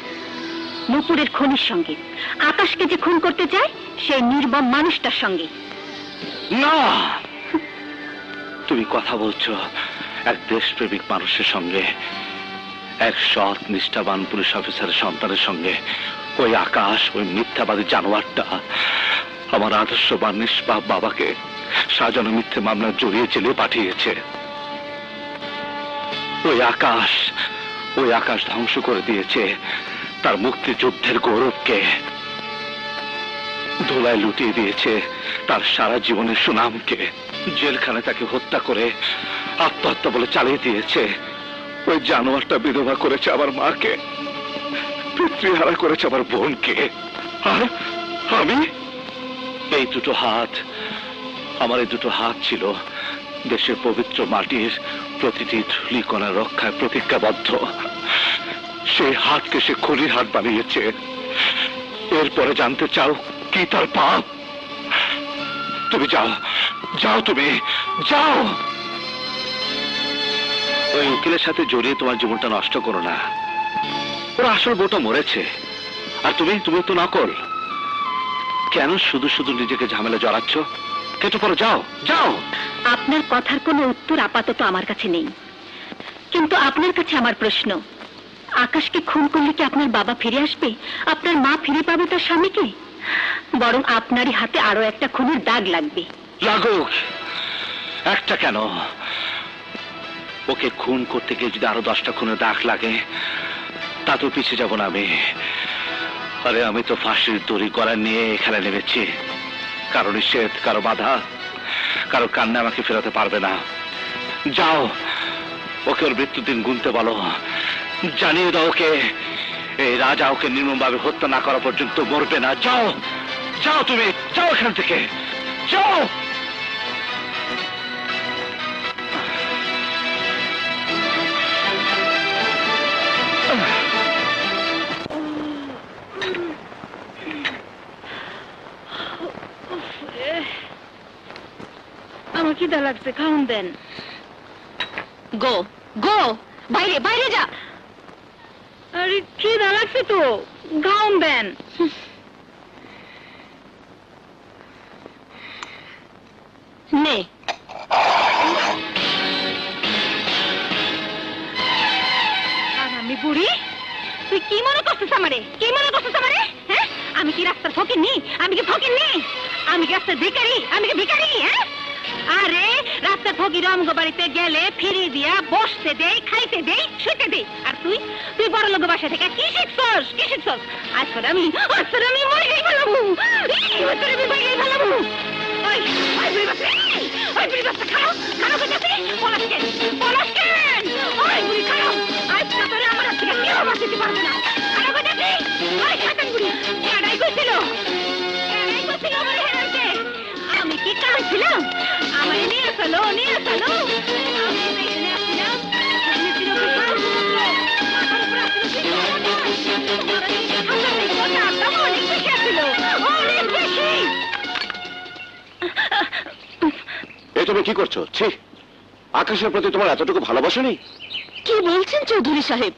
নূপুরের খুনির সঙ্গে। আকাশকে যে খুন করতে চায় সেই নির্মম মানুষটার সঙ্গে। না, তুমি কথা বলছো এক দেশপ্রেমিক মানুষের সঙ্গে, এক সৎ নিষ্ঠাবান পুলিশ অফিসারের সন্তানের সঙ্গে। ওই আকাশ, ওই মিথ্যাবাদী জানোয়ারটা আমার আদর্শবান নিষ্পাপ বাবাকে সাজানো মিথ্যে মামলা জড়িয়ে জেলে পাঠিয়েছে। ওই আকাশ ধ্বংস করে দিয়েছে তার মুক্তিযুদ্ধের গৌরবকে, ধুলায় লুটিয়ে দিয়েছে তার সারা জীবনের সুনামকে। জেলখানে তাকে হত্যা করে আত্মহত্যা বলে চালিয়ে দিয়েছে। ওই জানোয়ারটা বিধবা করেছে আমার মাকে, পিতৃহারা করেছে আমার বোনকে। আর আমি, এই দুটো হাত, আমার এই দুটো হাত ছিল দেশের পবিত্র মাটির প্রতিটি ধূলিকণা রক্ষায় প্রতিজ্ঞাবদ্ধ। সেই হাতকে সে খুনির হাত বানিয়েছে। এরপরে জানতে চাও কি তার পাপ? তুমি যাও, যাও, তুমি যাও। ওই উকিলের সাথে জড়িয়ে তোমার জীবনটা নষ্ট করো না। ওর আসল বউটা মরেছে, আর তুমি তো নকল। কেন শুধু শুধু নিজেকে ঝামেলা জড়াচ্ছ? কেটে পড়ো, যাও, যাও। আপনার কথার কোনো উত্তর আপাতত আমার কাছে নেই, কিন্তু আপনার কাছে আমার প্রশ্ন, আকাশকে খুন করলে কি আপনার বাবা ফিরে আসবে? আপনার মা ফিরে পাবে তার স্বামীকে? বরং আপনারই হাতে আরো একটা খুনের দাগ লাগবে। লাগুক, একটা কেন, ওকে খুন করতে গিয়ে যদি আরো 10টা খুনের দাগ লাগে তাতেও পিছিয়ে যাব না আমি। আরে আমি তো ফাঁসির দড়ি গলা নিয়ে এখানে নেমেছি। কারো নিষেধ, কারো বাধা, কারো কান্না আমাকে ফেরাতে পারবে না। যাও, ওকে ওর মৃত্যুর দিন গুনতে বলো, জানিয়ে দাও ওকে এই রাজা ওকে নির্মমভাবে হত্যা না করা পর্যন্ত মরবে না। যাও, যাও, তুমি যাও এখান থেকে, যাও। আমার খিদা লাগছে, খাওন দেন। গো গো, বাইরে বাইরে যা। আরে খিদা লাগছে তো, খাওন দেন। নে, আমি বুড়ি, তুই কি মনে করছিস আমারে? কি মনে করছিস আমারে? হ্যাঁ, আমি কি রাস্তার ফকিন্নি? আমি কি ফকিন্নি? আমি কি রাস্তার ভিখারি? আমি কি ভিখারি? হ্যাঁ, আরে রাস্তার ফকির আমগো বাড়িতে গেলে ফিরিয়ে দিয়া বসতে দেই, খাইতে দেই, শুইতে দেই। আর তুই বড় লোক বাসা থেকে কি শিখছস? কি শিখছস? আজকাল আমি মরে ফেলাবো, আমি মরে ফেলাবো। ওই ওই বুড়ি বাচ্চা, ওই বুড়ি বাচ্চা, খাও খাও করতেছি, পলাশ কেন, পলাশ কেন? ওই বুড়ি খাও, আজকে তোরে আমার হাত থেকে কেউ বাঁচাতে পারবে না। খাও করতেছি, ওই খাতান বুড়ি, এটাই কইছিল আমার হেরাইতে। আমি কি কাঁদছিলাম? আমার নিয়ে চলো, নিয়ে চলো। আমি এখানে আসছিলাম, এখানে ছিল বিশাল সমুদ্র, মাথার উপর আসছিল অনেক বেশি আসছিল, অনেক বেশি। এই তুমি কি করছো? ছি, আকাশের প্রতি তোমার এতটুকু ভালোবাসা নেই? কি বলছেন চৌধুরী সাহেব?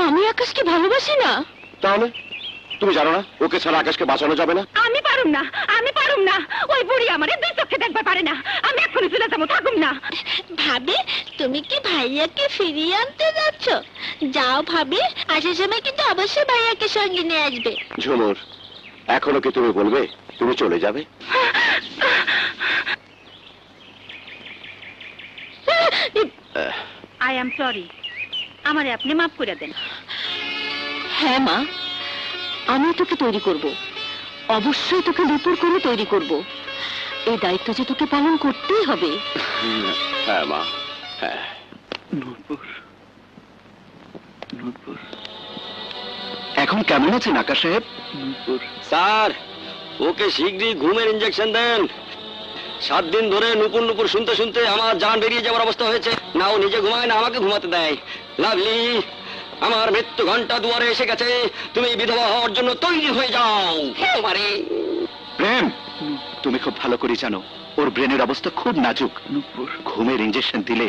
আমি আকাশকে ভালোবাসি না। তাহলে তুমি জানো না ওকে ছাড়া আকাশকে বাঁচানো যাবে না? আমি পারুম না ওই বুড়ি আমারে দুই চোখে দেখবার পারে না। আমি এক্ষুনি চলে যাবো, থাকুম না। ভাবি তুমি কি ভাইয়াকে ফিরিয়ে আনতে যাচ্ছ? যাও ভাবি, আসার সময় কিন্তু অবশ্যই ভাইয়াকে সঙ্গে নিয়ে আসবে। ঝুমুর, এখনো কি তুমি বলবে তুমি চলে যাবে? আই এম সরি, আমারে আপনি মাফ করে দেন। হ্যাঁ মা, আমি তোকে তৈরি করব, অবশ্যই তোকে নূপুর করে তৈরি করব। এই দায়িত্ব যে তোকে পালন করতেই হবে। হ্যাঁ মা, হ্যাঁ। এখন কেমন আছেন আকাশ সাহেব? স্যার, ওকে শীঘ্রই ঘুমের ইঞ্জেকশন দেন। 7 দিন ধরে নুপুর নুপুর শুনতে শুনতে আমার জান বেরিয়ে যাওয়ার অবস্থা হয়েছে। না ও নিজে ঘুমায়, না আমাকে ঘুমাতে দেয়। লাভলি, আমার মৃত্যু ঘন্টা দুয়ারে এসে গেছে। তুমি বিধবা হওয়ার জন্য তৈরি হয়ে যাও। তোমারে প্রেম, তুমি খুব ভালো করে জানো ওর ব্রেনের অবস্থা খুব নাজুক। ঘুমের ইঞ্জেকশন দিলে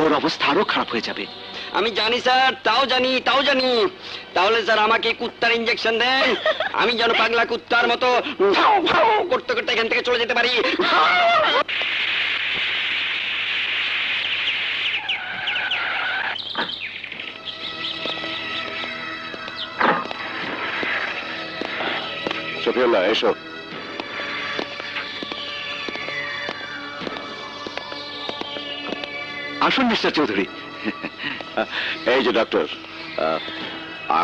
ওর অবস্থা আরো খারাপ হয়ে যাবে। আমি জানি স্যার, তাও জানি। তাহলে স্যার আমাকে কুত্তার ইঞ্জেকশন দেন, আমি যেন পাগলা কুত্তার মতো ভাও ভাও করতে করতে এখান থেকে চলে যেতে পারি। শফিউল্লাহ, এসো। আসুন মিস্টার চৌধুরী। এই যে ডক্টর,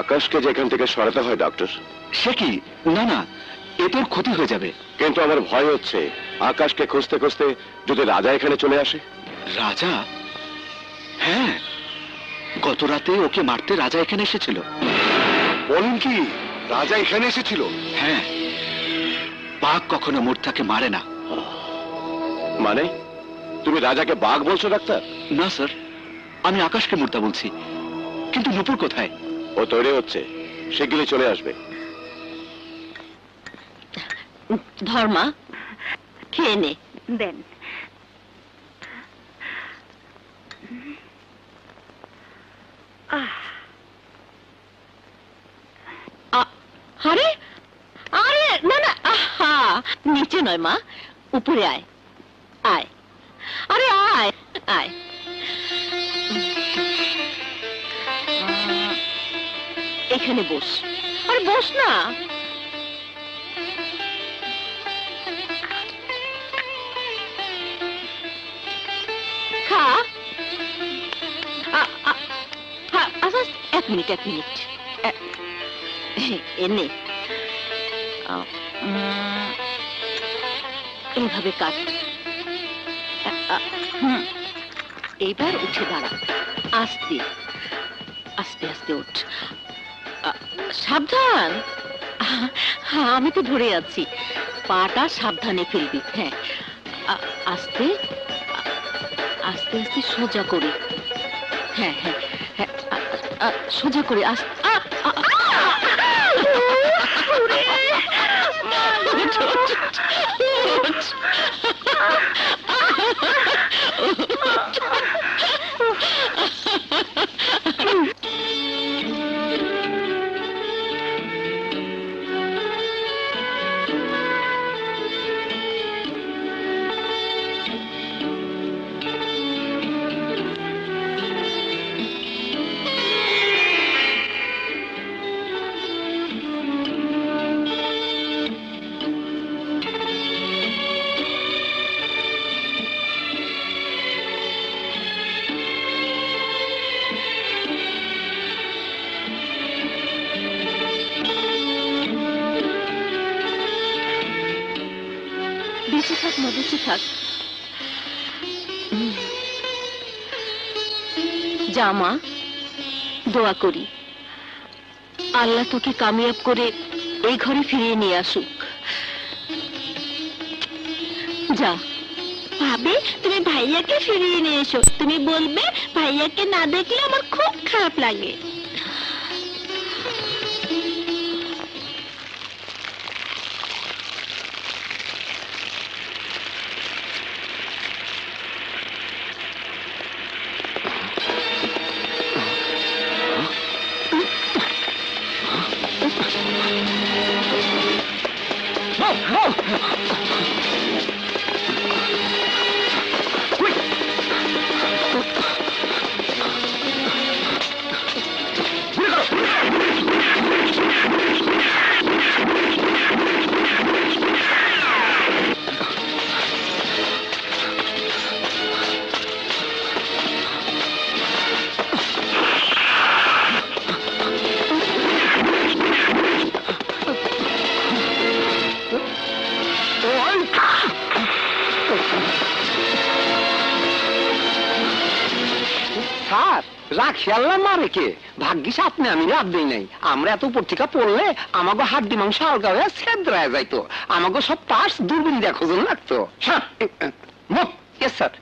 আকাশকে যে এখান থেকে সরাতে হয় ডক্টর। সে কি? না না, এ তোর ক্ষতি হয়ে যাবে। কিন্তু আমার ভয় হচ্ছে আকাশকে খুঁজতে খুঁজতে যদি রাজা এখানে চলে আসে। রাজা? হ্যাঁ, গত রাতে ওকে মারতে রাজা এখানে এসেছিল। বলুন কি, রাজা এখানে এসেছিল? হ্যাঁ, বাঘ কখনো মূর্তাকে মারে না। মানে তুমি রাজাকে বাঘ বলছো ডাক্তার? না স্যার, আমি আকাশকে মূর্তা বলছি। কিন্তু নূপুর কোথায়? ও তৈরি হচ্ছে, শিগগিরই চলে আসবে। ধর্মা, খেয়ে নে। দেন। আরে আরে না না, আহা, নিচে নয় মা, উপরে আয়। আয়, আরে আয় আয়। এখানে বস। আরে বস না। খা। আচ্ছা, 1 মিনিট এনে এইভাবে কাট। এইবার উঠে দাঁড়া, আস্তে আস্তে আস্তে উঠ। সাবধান। আমি তো ধরে আছি, পাটা সাবধানে ফেলবি। হ্যাঁ, আস্তে আস্তে আস্তে সোজা করে। হ্যাঁ হ্যাঁ হ্যাঁ, সোজা করে আস্তে। বেঁচে থাক মা, বেঁচে থাক। যা মা, দোয়া করি আল্লাহ তোকে কামিয়াব করে এই ঘরে ফিরিয়ে নিয়ে আসুক। যা। ভাবি, তুমি ভাইয়াকে ফিরিয়ে নিয়ে এসো। তুমি বলবে ভাইয়াকে না দেখলে আমার খুব খারাপ লাগে। স্যার রাখি আল্লাহ মারে কে, ভাগ্যিস আপনি আমি লাভ দেই নাই। আমরা এত উপর থেকে পড়লে আমাকে হাড্ডি মাংস হালকা হয়ে ছেদ্রায় যাইতো, আমাকে সব পার্টস দূরবীন দিয়ে খোঁজন লাগতো। স্যার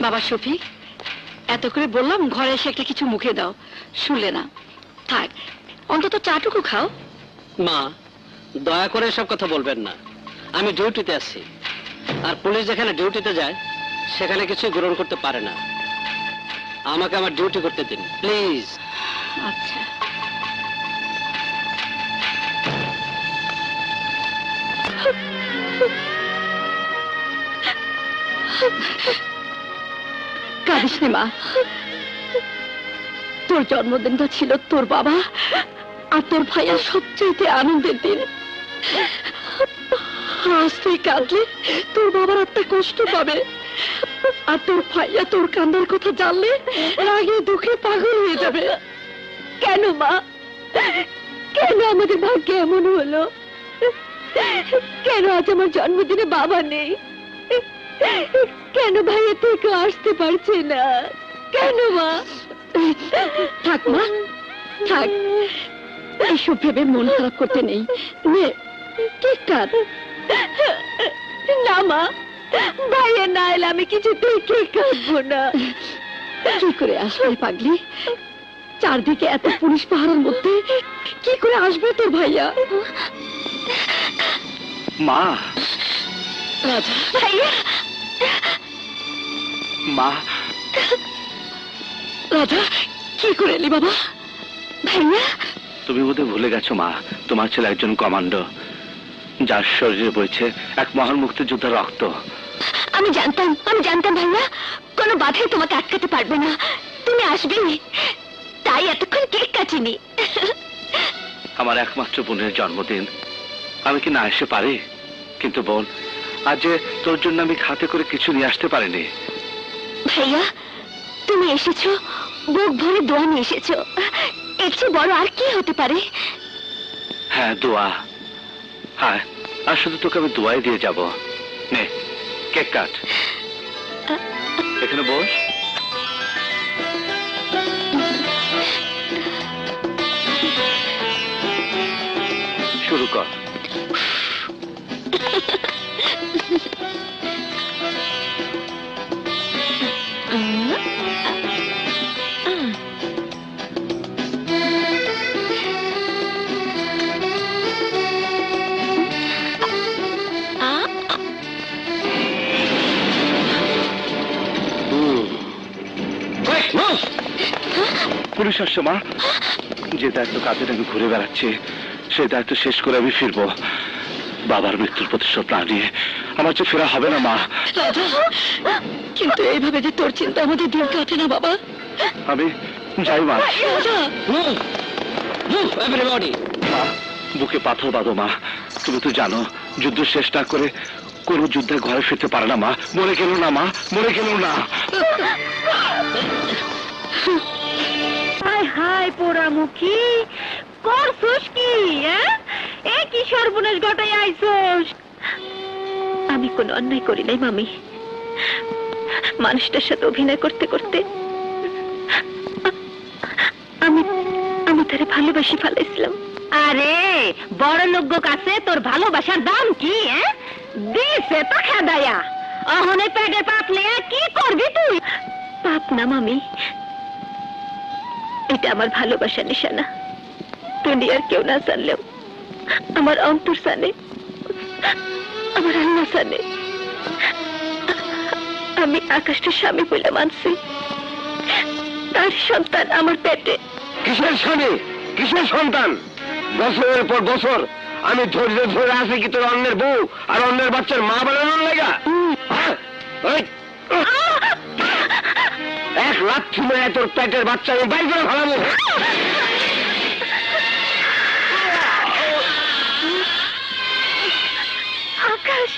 বাবা শফিক, এত করে বললাম ঘরে এসে একটা কিছু মুখে দাও, শুনলে না। থাক, অন্তত চাটুকু খাও। মা, দয়া করে সব কথা বলবেন না। আমি ডিউটিতে আছি, আর পুলিশ যেখানে ডিউটিতে যায় সেখানে কিছু গ্রহণ করতে পারে না। আমাকে আমার ডিউটি করতে দিন প্লিজ। আচ্ছা। কাঁদিস নে মা, তোর জন্মদিনটা ছিল তোর বাবা আর তোর ভাইয়ার সবচেয়ে আনন্দের দিন। আজ তুই কাঁদলে তোর বাবার একটা কষ্ট পাবে, আর তোর ভাইয়া তোর কান্দার কথা জানলে রাগে দুঃখে পাগল হয়ে যাবে। কেন মা, কেন আমাদের ভাগ্যে এমন হলো? কেন আজ আমার জন্মদিনে বাবা নেই? কেন ভাইয়া তুই কেউ আসতে পারছে না? কেন মা? থাক মা, থাক, এইসব ভেবে মন খারাপ করতে নেই। নে কেক কাট। না মা, ভাইয়া না এলে আমি কিছুতেই কেক কাটবো না। কি করে আসবে পাগলি? চারদিকে এত পুলিশ পাহারার মধ্যে কি করে আসবে তোর ভাইয়া? মা, রাজা ভাইয়া, মা, রাজা কি করে এলি বাবা? ভাইয়া, তুমি বোধহয় ভুলে গেছো মা, তোমার ছেলে একজন কমান্ডো, যার শরীরে বইছে এক মহান মুক্তিযোদ্ধার রক্ত। আমি জানতাম ভাইয়া, কোনো বাধাই তোমাকে আটকাতে পারবে না, তুমি আসবেই, তাই এতক্ষণ কেক কাটিনি। আমার একমাত্র বোনের জন্মদিন, আমি কি না এসে পারি? কিন্তু বোন, আজ যে তোর জন্য আমি খাতে করে কিছু নিয়ে আসতে পারিনি। ভাইয়া, তুমি এসেছো, বুক ভরে দোয়া নিয়ে এসেছো, এর চেয়ে বড় আর কি হতে পারে? হ্যাঁ, দোয়া। হ্যাঁ, আর শুধু তোকে আমি দোয়াই দিয়ে যাব। নে কেক কাট, এখানে বস। শুরু কর। পুলিশ আসছে মা, যে দায়িত্ব কাজে আমি ঘুরে বেড়াচ্ছি সেই দায়িত্ব শেষ করে আমি ফিরবো। বাবার মৃত্যুর প্রতিশোধ না নিয়ে আমার যে ফেরা হবে না মা। রাজা, কিন্তু এইভাবে যে তোর চিন্তা আমাদের দিন কাটে না বাবা। আমি যাই মা। রাজা, এভরিবডি, মা, বুকে পাথর বাঁধো মা, তুমি তো জানো যুদ্ধ শেষ না করে কোন যুদ্ধে ঘরে ফিরতে পারে না মা। মরে গেল না মা, মরে গেল না। হায় হায় পোড়ামুখী, করছস কি? এ কি সর্বনাশ ঘটাই আইছস? আমি কোনো অন্যায় করি নাই মামি, মানুষটার সাথে অভিনয় করতে করতে আমি তারে ভালোবাসি ফেলাইছিলাম। আরে বড় লোক কাছে তোর ভালোবাসার দাম কি? দিছে তো খেদায়া, অহনে পেটে পাপ নিয়ে কি করবি তুই? পাপ না মামি, এটা আমার ভালোবাসার নিশানা। দুনিয়ার কেউ না জানলেও আমার অন্তর জানে, আমার আল্লাহ জানে। আমি আকাশটা স্বামী বলে মানছি, তার সন্তান আমার পেটে। কিসের স্বামী, কিসের সন্তান? বছরের পর বছর আমি ধৈর্য ধরে আছি কি তোর অন্যের বউ আর অন্যের বাচ্চার মা বানানোর লাগা? এক লাথি মেরে তোর পেটের বাচ্চা আমি বাইর করে ফেলাবো। আকাশ,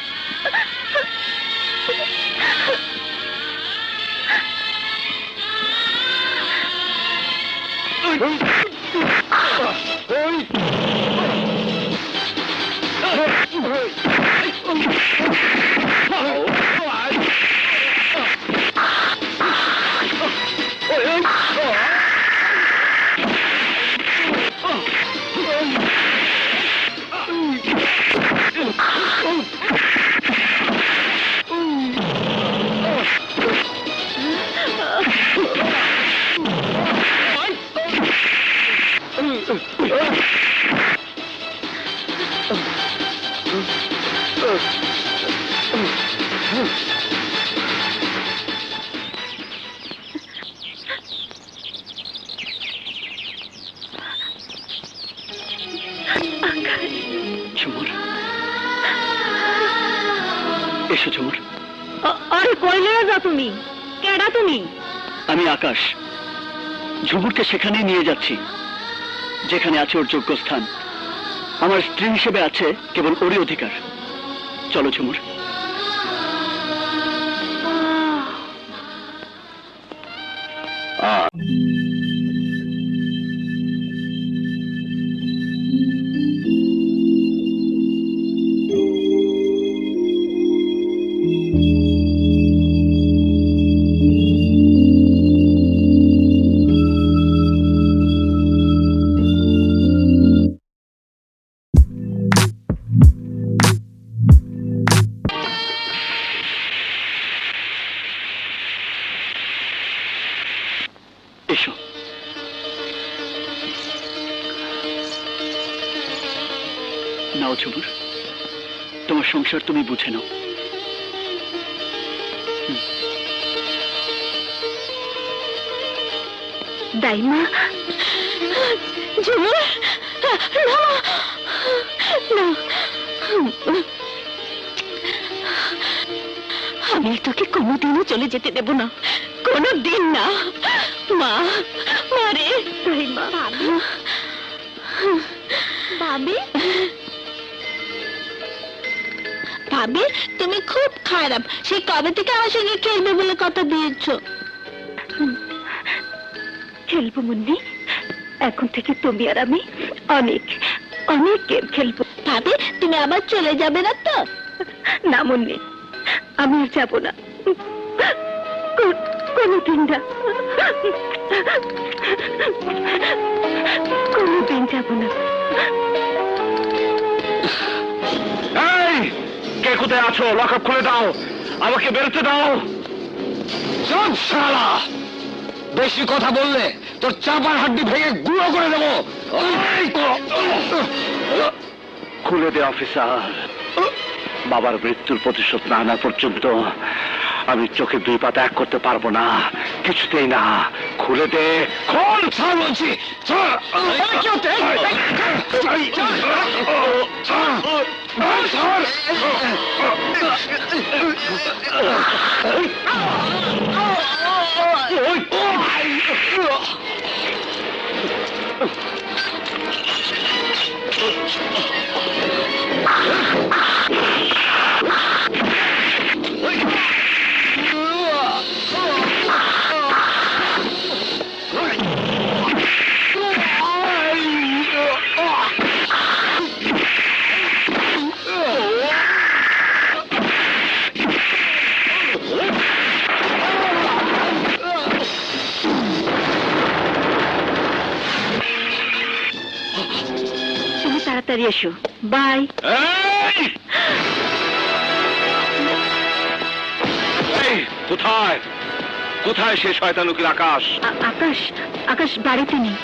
ঝুমুর, এসো ঝুমুর। আরে কই নিয়ে যা তুমি? কেডা তুমি? আমি আকাশ। ঝুমুরকে সেখানে নিয়ে যাচ্ছি যেখানে আছে ওর যোগ্য স্থান। আমার স্ত্রী হিসেবে আছে কেবল ওরই অধিকার। চলো ঝুমুর। এসো। নাও ঝুমুর, তোমার সংসার তুমি বুঝে নাও। দাইমা, ঝুমুর, না, আমি তোকে কোনোদিনও চলে যেতে দেব না, কোনোদিন না। মা, মারে দাইমা। ভাবি, ভাবি তুমি খুব খারাপ। সে কবে থেকে আমার সঙ্গে খেলবে বলে কথা দিয়েছো? খেলবো মুন্নি, এখন থেকে তুমি আর আমি অনেক অনেক গেম খেলবো। ভাবি তুমি আবার চলে যাবে না তো? না মুন্নি, আমি আর যাবো না, কোনোদিন না, কোনোদিন যাবো না। কে কোথায় আছো? লকআপ খুলে দাও, আমাকে বেরোতে দাও। চল শালা, বেশি কথা বললে তোর চাপার হাড্ডি ভেঙে গুঁড়ো করে দেবো। খুলে দে অফিসার। বাবার মৃত্যুর প্রতিশোধ না আনা পর্যন্ত আমি চোখে দুই পাতা এক করতে পারবো না, কিছুতেই না। খুলে দে, খোল। ছাড় বলছি, তাড়াতাড়ি এসো। বাই। কোথায় কোথায় সে শয়তান উকিল আকাশ? আকাশ, আকাশ বাড়িতে নেই,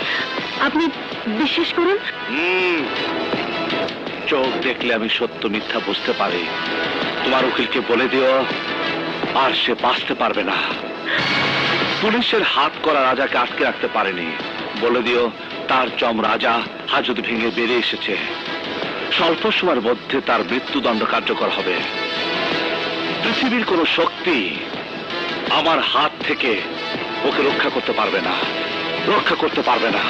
আপনি বিশ্বাস করুন। চোখ দেখলে আমি সত্য মিথ্যা বুঝতে পারি। তোমার উকিলকে বলে দিও আর সে বাঁচতে পারবে না। পুলিশের হাত করা রাজাকে আটকে রাখতে পারেনি। বলে দিও তার চম রাজা হাজত ভেঙে বেরিয়ে এসেছে। স্বল্প সময়ের মধ্যে তার মৃত্যুদণ্ড কার্যকর হবে। পৃথিবীর কোন শক্তি আমার হাত থেকে ওকে রক্ষা করতে পারবে না, রক্ষা করতে পারবে না।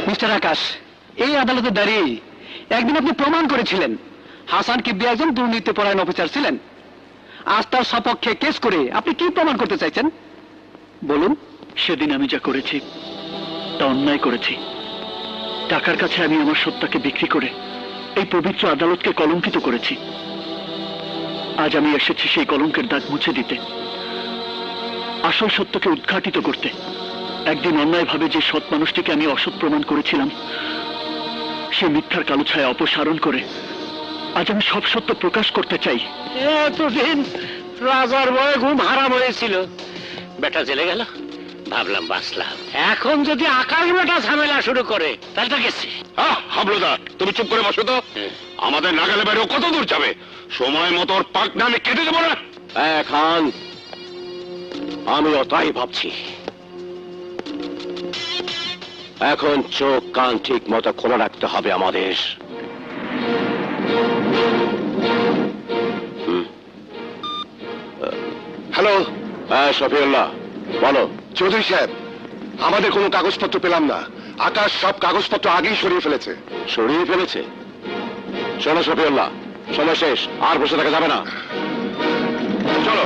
মিস্টার আকাশ, এই আদালতে দাঁড়িয়ে একদিন আপনি প্রমাণ করেছিলেন হাসান কিবরি একজন দুর্নীতিপরায়ণ অফিসার ছিলেন। আজ তার সপক্ষে কেস করে আপনি কি প্রমাণ করতে চাইছেন বলুন? সেদিন আমি যা করেছি তা অন্যায় করেছি, টাকার কাছে আমি আমার সত্তাকে বিক্রি করে এই পবিত্র আদালতকে কলঙ্কিত করেছি। আজ আমি এসেছি সেই কলঙ্কের দাগ মুছে দিতে, আসল সত্যকে উদ্ঘাটিত করতে। একদিন অন্যায়ভাবে যে সৎ মানুষটিকে আমি অসৎ প্রমাণ করেছিলাম, সে মিথ্যার কালো ছায়া অপসারণ করে আজ আমি সব সত্য প্রকাশ করতে চাই। এতদিন রাজার বয়ে ঘুম হারাম হয়েছিল, বেটা জেলে গেল, ভাবলাম বাঁচলাম। এখন যদি আকাশ বেটা ঝামেলা শুরু করে তাহলে তো গেছি। হাবলুদা, তুমি চুপ করে বসো তো। আমাদের নাগালে বাইরেও কত দূর যাবে? সময় মতো ওর পাকনা আমি কেটে দেবো না। খান, আমিও তাই ভাবছি। এখন চোখ কান ঠিক মতো খোলা রাখতে হবে আমাদের। হ্যালো, হ্যাঁ শফিউল্লাহ বলো। চৌধুরী সাহেব, আমাদের কোনো কাগজপত্র পেলাম না। আকাশ সব কাগজপত্র আগেই সরিয়ে ফেলেছে। সরিয়ে ফেলেছে? শোনো শফিউল্লাহ, সময় শেষ, আর বসে থাকা যাবে না, চলো।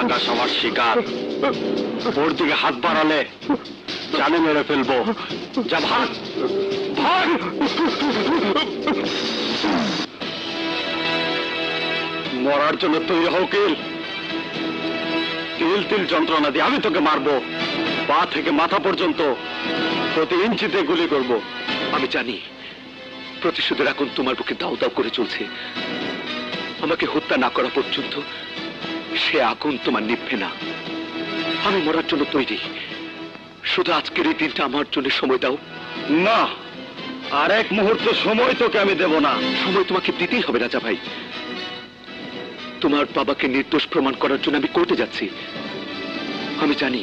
আকাশ আমার শিকার, ওর দিকে হাত বাড়ালে জানে মেরে ফেলবো। যা, ভাগ ভাগ। মরার জন্য তৈরি হও কিল। তিল তিল যন্ত্রণা দিয়ে আমি তোকে মারবো, পা থেকে মাথা পর্যন্ত প্রতি ইঞ্চিতে গুলি করব। আমি জানি প্রতিশোধের আগুন তোমার বুকে দাউ দাউ করে চলছে। আমাকে হত্যা না করা পর্যন্ত সে আগুন তোমার নিভবে না। আমি মরার জন্য তৈরি, শুধু আজকের এই দিনটা আমার জন্য সময় দাও। না, আর এক মুহূর্ত সময় তোকে আমি দেব না। সময় তোমাকে দিতেই হবে রাজা ভাই। তোমার বাবাকে নির্দোষ প্রমাণ করার জন্য আমি কোর্টে যাচ্ছি। আমি জানি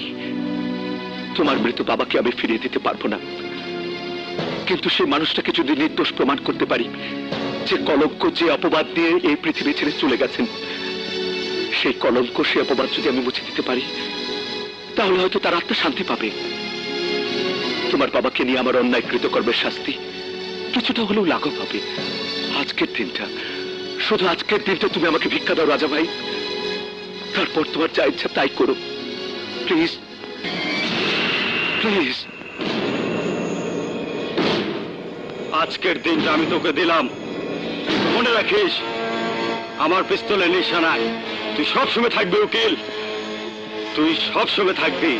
তোমার মৃত বাবাকে আমি ফিরিয়ে দিতে পারবো না, কিন্তু সেই মানুষটাকে যদি নির্দোষ প্রমাণ করতে পারি, যে কলঙ্ক, যে অপবাদ দিয়ে এই পৃথিবী ছেড়ে চলে গেছেন, সেই কলঙ্ক, সেই অপবাদ যদি আমি মুছে দিতে পারি, তাহলে হয়তো তার আত্মা শান্তি পাবে। তোমার বাবাকে নিয়ে আমার অন্যায় কৃতকর্মের শাস্তি কিছুটা হলেও লাঘব হবে। আজকের দিনটা, শুধু আজকের দিনটা তুমি আমাকে ভিক্ষা দাও রাজা ভাই, তারপর তোমার যা ইচ্ছা তাই করো। Please please. আজকের দিনটা আমি তোকে দিলাম, মনে রাখিস আমার পিস্তলের নিশানায় তুই সবসময় থাকবি উকিল, তুই সবসময় থাকবি।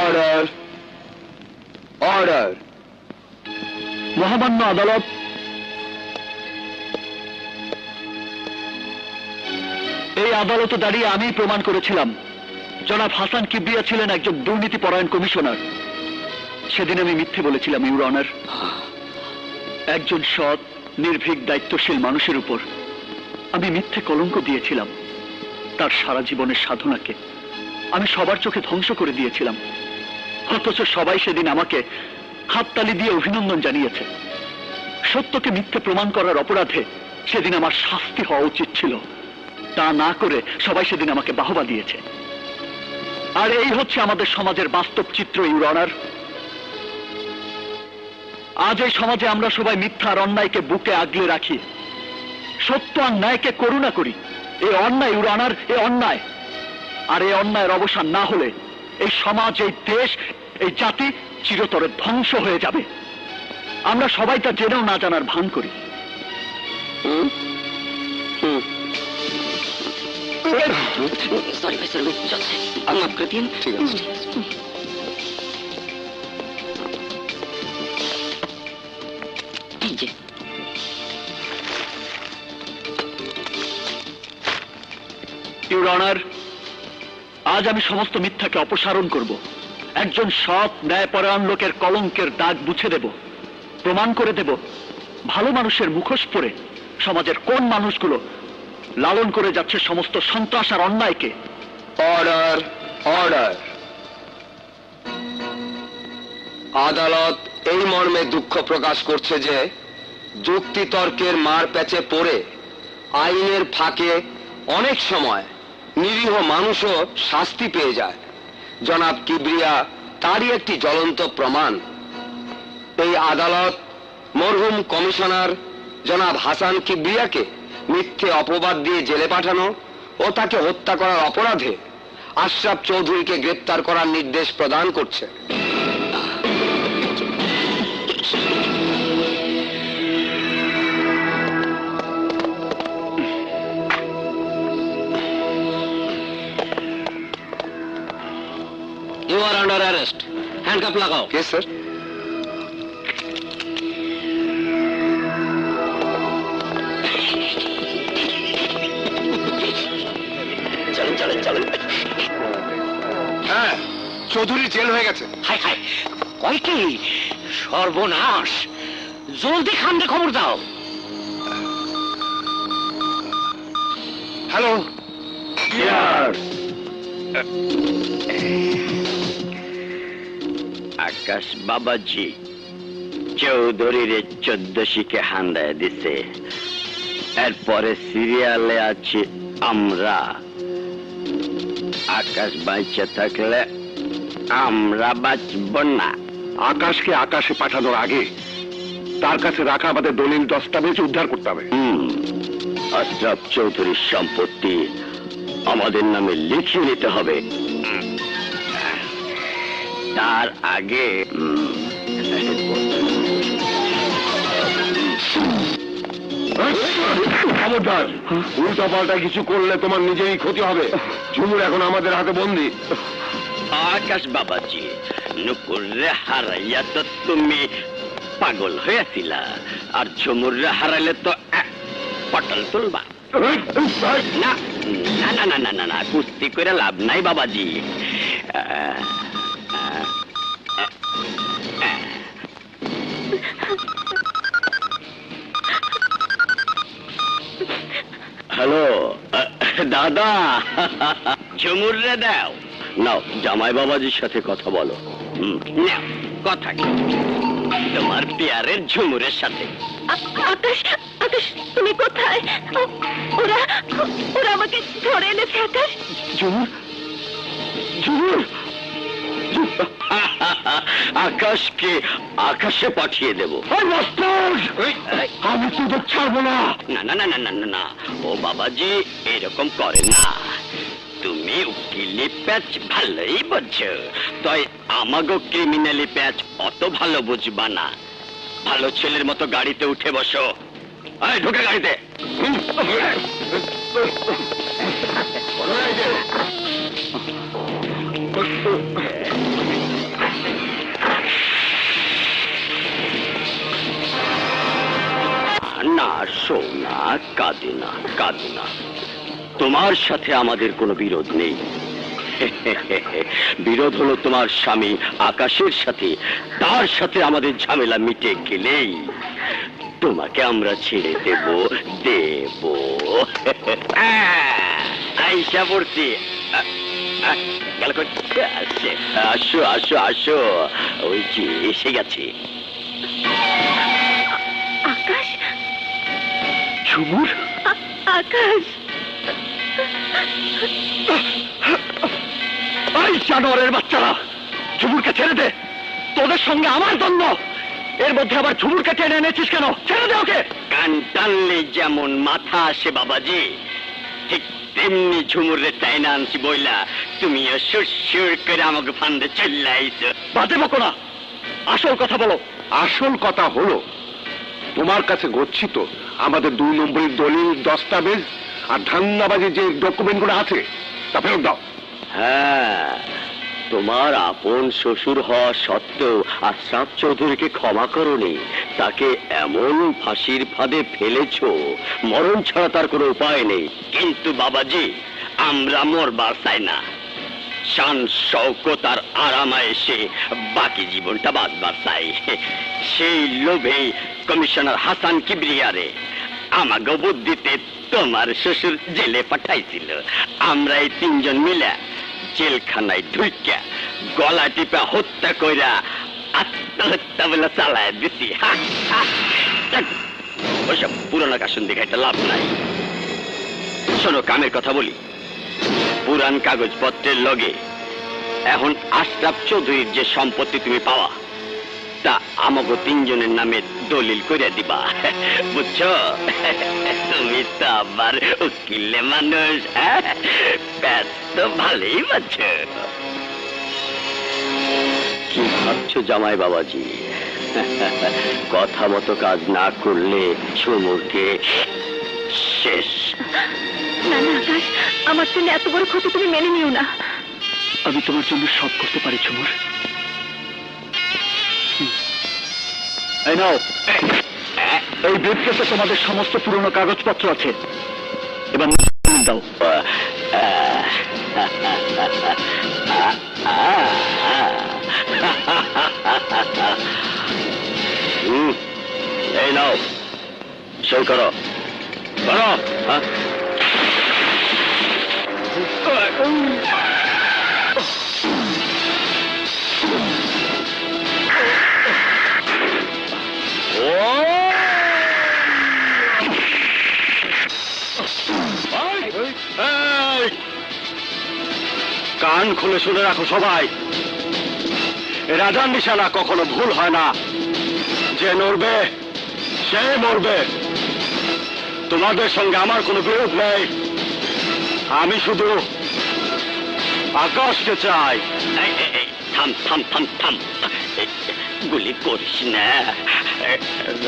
Order, order. মহামান্য আদালত, এই আদালতে দাঁড়িয়ে আমি প্রমাণ করেছিলাম জনাব হাসান কিবরিয়া ছিলেন একজন দুর্নীতিপরায়ণ কমিশনার। সেদিন আমি মিথ্যে বলেছিলাম ইউর অনার। একজন সৎ, নির্ভীক, দায়িত্বশীল মানুষের উপর আমি মিথ্যে কলঙ্ক দিয়েছিলাম। তার সারা জীবনের সাধনাকে আমি সবার চোখে ধ্বংস করে দিয়েছিলাম, অথচ সবাই সেদিন আমাকে হাততালি দিয়ে অভিনন্দন জানিয়েছে। সত্যকে মিথ্যে প্রমাণ করার অপরাধে সেদিন আমার শাস্তি হওয়া উচিত ছিল, তা না করে সবাই সেদিন আমাকে বাহবা দিয়েছে। আর এই হচ্ছে আমাদের সমাজের বাস্তব চিত্র ইউর অনার। আজ এই সমাজে আমরা সবাই মিথ্যা আর অন্যায়কে বুকে আগলে রাখি, সত্য আর ন্যায়কে করুণা করি। এই অন্যায় ইউর অনার, এ অন্যায়। আর এই অন্যায়ের অবসান না হলে এই সমাজ, এই দেশ, এই জাতি চিরতরে ধ্বংস হয়ে যাবে। আমরা সবাই তা জেনেও না জানার ভান করি। সরি ভাই, সরি, চলছে, মাফ করে দিন। ঠিক আছে। এই যে ইউর অনার, আজ আমি সমস্ত মিথ্যাকে অপসারণ করব। একজন সৎ, ন্যায়পরায়ণ লোকের কলঙ্কের দাগ মুছে দেব, প্রমাণ করে দেব ভালো মানুষের মুখোশ পরে সমাজের কোন মানুষগুলো লালন করে যাচ্ছে সমস্ত সন্ত্রাস আর অন্যায়কে। Order, order. আদালত এই মর্মে দুঃখ প্রকাশ করছে যে যুক্তিতর্কের মার প্যাচে পড়ে আইনের ফাঁকে অনেক সময় নিরীহ মানুষও শাস্তি পেয়ে যায়। জনাব কিবরিয়া তারই একটি জ্বলন্ত প্রমাণ। এই আদালত মরহুম কমিশনার জনাব হাসান কিবরিয়াকে মিথ্যে অপবাদ দিয়ে জেলে পাঠানো ও তাকে হত্যা করার অপরাধে আশরাফ চৌধুরীকে গ্রেপ্তার করার নির্দেশ প্রদান করছে। You are under arrest. Handcuff लगाओ। Yes, sir. चलें चलें चलें। হ্যাঁ, চৌধুরী জেল হয়ে গেছে। হায় হায়, কয় কি সর্বনাশ! জলদি খানকে খবর দাও। হ্যালো, আকাশ বাবাজি চৌধুরীর 14 শিকে হান্দায় দিছে। এরপরে সিরিয়ালে আছি আমরা। আকাশ বাইচে থাকলে আমরা বাঁচব না। আকাশকে আকাশে পাঠানোর আগে তার কাছে রাখা আমাদের দলিল দস্তাবেজ উদ্ধার করতে হবে। আশরাফ চৌধুরীর সম্পত্তি আমাদের নামে লিখিয়ে নিতে হবে। তার আগে খবরদার, উল্টা পাল্টা কিছু করলে তোমার নিজেই ক্ষতি হবে। ঝুমুর এখন আমাদের হাতে বন্দি। আকাশ বাবাজি, নুপুরে হারাইয়া তো তুমি পাগল হয়েছিলা, আর ঝুমুরে হারাইলে তো পটল তুলবা না। না না না না না না, কুস্তি করে লাভ নাই বাবাজি। হ্যালো দাদা, ঝুমুরে দাও। নাও, জামাই বাবাজির সাথে কথা বলো। নাও কথা কি তোমার পেয়ারের ঝুমুরের সাথে। আকাশ, আকাশ তুমি কোথায়? ওরা ওরা আমাকে ধরে এনেছে। আকাশ, ঝুমুর, ঝুমুর, আকাশকে আকাশে পাঠিয়ে দেবো। আমি তোদের ছাড়বো না। না না না না না না না, ও বাবাজি এরকম করে না। তুমি উকিলি প্যাচ ভালোই বুঝছো, তাই আমাগো ক্রিমিনালি প্যাচ অত ভালো বুঝবা না। ভালো ছেলের মতো গাড়িতে উঠে বসো। এই ঢুকে গাড়িতে। না সোনা, কাঁদে না কাঁদে না। তোমার সাথে আমাদের কোনো বিরোধ নেই। বিরোধ হলো তোমার স্বামী আকাশের সাথে। তার সাথে আমাদের ঝামেলা মিটে গেলেই তোমাকে আমরা ছেড়ে দেব দেব। আইসা পড়ছি। আসো আসো আসো, ওই যে এসে গেছে। আকাশ, ঝুমুর, আকাশ। এই জানোয়ারের বাচ্চারা, ঝুমুরকে ছেড়ে দে। তোদের সঙ্গে আমার দ্বন্দ্ব, এর মধ্যে আবার ঝুমুরকে টেনে এনেছিস কেন? ছেড়ে দে ওকে। কান টানলে যেমন মাথা আসে বাবাজি, ঠিক তেমনি ঝুমুরে টাইনা আনছি বইলা তুমিও সুর করে আমাকে ফান্দে চলে আইছো। বাজে বকো না, আসল কথা বলো। আসল কথা হলো, তোমার কাছে গচ্ছিত আমাদের 2 নম্বরের দলিল দস্তাবেজ আর ধান্দাবাজির যে ডকুমেন্টগুলো আছে তা ফেরত দাও। হ্যাঁ, তোমার আপন শ্বশুর হওয়া সত্ত্বেও আশরাফ চৌধুরীকে ক্ষমা করনি। তাকে এমন ফাঁসির ফাঁদে ফেলেছো, মরণ ছাড়া তার কোনো উপায় নেই। কিন্তু বাবাজি, আমরা মরবার চাই না। শান শওকত আর আরামায়েশে বাকি জীবনটা বাঁচবার চাই। সেই লোভেই কমিশনার হাসান কিবরিয়ারে আমাকে বুদ্ধিতে তোমার শ্বশুর জেলে পাঠাইছিল। আমরা এই তিনজন মিলে জেলখানায় ঢুইকা গলা টিপা হত্যা কইরা আত্মহত্যা বলে চালায় দিছি। ওইসব পুরোনো কাশুন দেখাইতে লাভ নাই। শোনো, কামের কথা বলি। পুরান কাগজপত্রের লগে এখন আশরাফ চৌধুরীর যে সম্পত্তি তুমি পাওয়া, তা আমাকে তিনজনের নামে দলিল করে দিবা, বুঝছো? তুমি তো আবার উকিলে মানুষ, ব্যস্ত ভালোই বুঝছো। কি ভাবছো জামাই বাবাজি? কথা মতো কাজ না করলে সমুরকে শেষ। না না আকাশ, আমার জন্য এত বড় ক্ষতি তুমি মেনে নিও না। আমি তোমার জন্য সব করতে পারি ঝুমুর। এই নাও, এই ব্রিফকেসে তোমাদের সমস্ত পুরনো কাগজপত্র আছে। এবার দাও। এই নাও, সই করো। করো। কান খুলে শুনে রাখো সবাই, রাজার নিশানা কখনো ভুল হয় না। যে নড়বে সে মরবে। তোমাদের সঙ্গে আমার কোনো বিরোধ নেই, আমি শুধু আকাশকে চাই। থাম থাম থাম থাম, গুলি করিস না।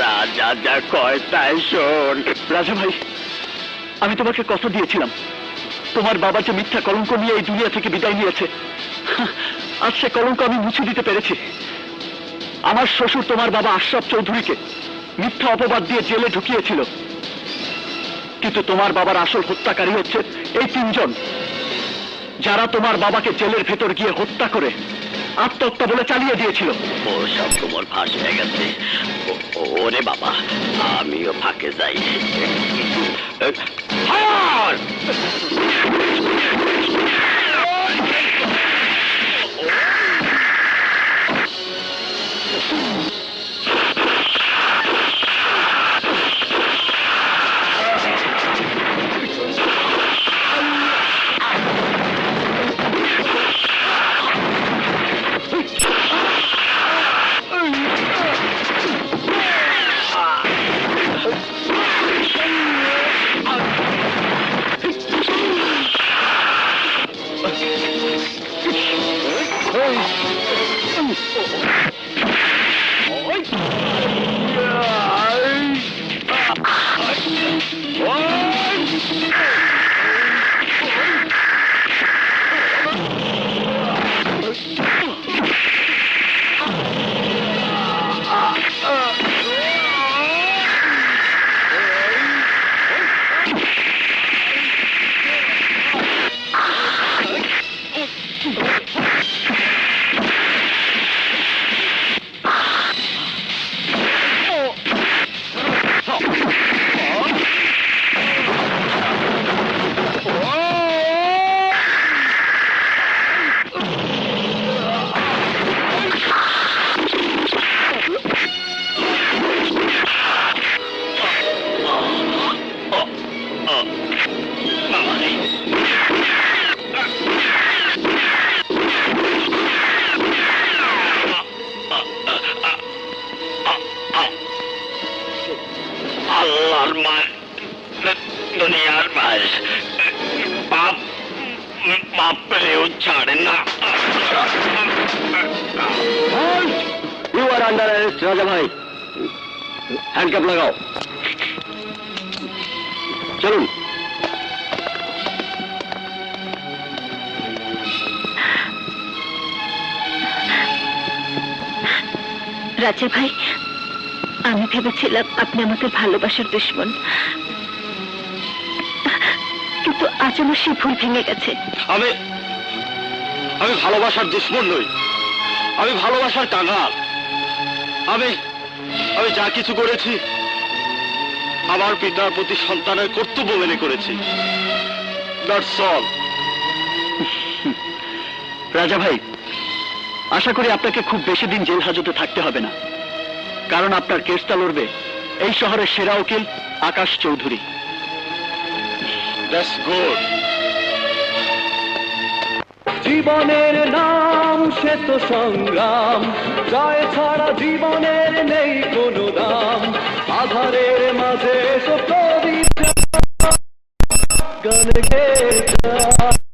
রাজা যা কয় তাই শোন। রাজা ভাই, আমি তোমাকে কথা দিয়েছিলাম, তোমার বাবা যে মিথ্যা কলঙ্ক নিয়ে এই দুনিয়া থেকে বিদায় নিয়েছে, আজ সে কলঙ্ক আমি মুছে দিতে পেরেছি। আমার শ্বশুর তোমার বাবা আশরাফ চৌধুরীকে মিথ্যা অপবাদ দিয়ে জেলে ঢুকিয়েছিল, কিন্তু তোমার বাবার আসল হত্যাকারী হচ্ছে এই তিনজন, যারা তোমার বাবাকে জেলের ভেতর গিয়ে হত্যা করে আত্মহত্যা বলে চালিয়ে দিয়েছিল। ও সব তোমার ফাঁস হয়ে গেছে। ওরে বাবা, আমিও ফাঁকে যাই। আল্লাহর মার, দুনিয়ার মার, বাপ বাপ পেলেও ছাড়ে না। ইউ আর আন্ডার অ্যারেস্ট রাজা ভাই, হ্যান্ডকাপ লাগাও। চলুন। রাজা ভাই, আমি ভেবেছিলাম আপনি আমাদের ভালোবাসার দুশ্মন, কিন্তু আজ আমার সেই ভুল ভেঙে গেছে। আমি ভালোবাসার দুশ্মন নই, আমি ভালোবাসার কাঙাল। আমি আমি যা কিছু করেছি আমার পিতার প্রতি সন্তানের কর্তব্য মেনে করেছি। That's all. রাজা ভাই, আশা করি আপনাকে খুব বেশি দিন জেল হাজতে থাকতে হবে না, কারণ আপনার কেসটা লড়বে এই শহরের সেরা উকিল আকাশ চৌধুরী। That's good. জীবনের নাম সে তো সংগ্রাম, জয় ছাড়া জীবনের নেই কোনো দাম। আধারের মাঝে এসো প্রদীপ গান গেয়ে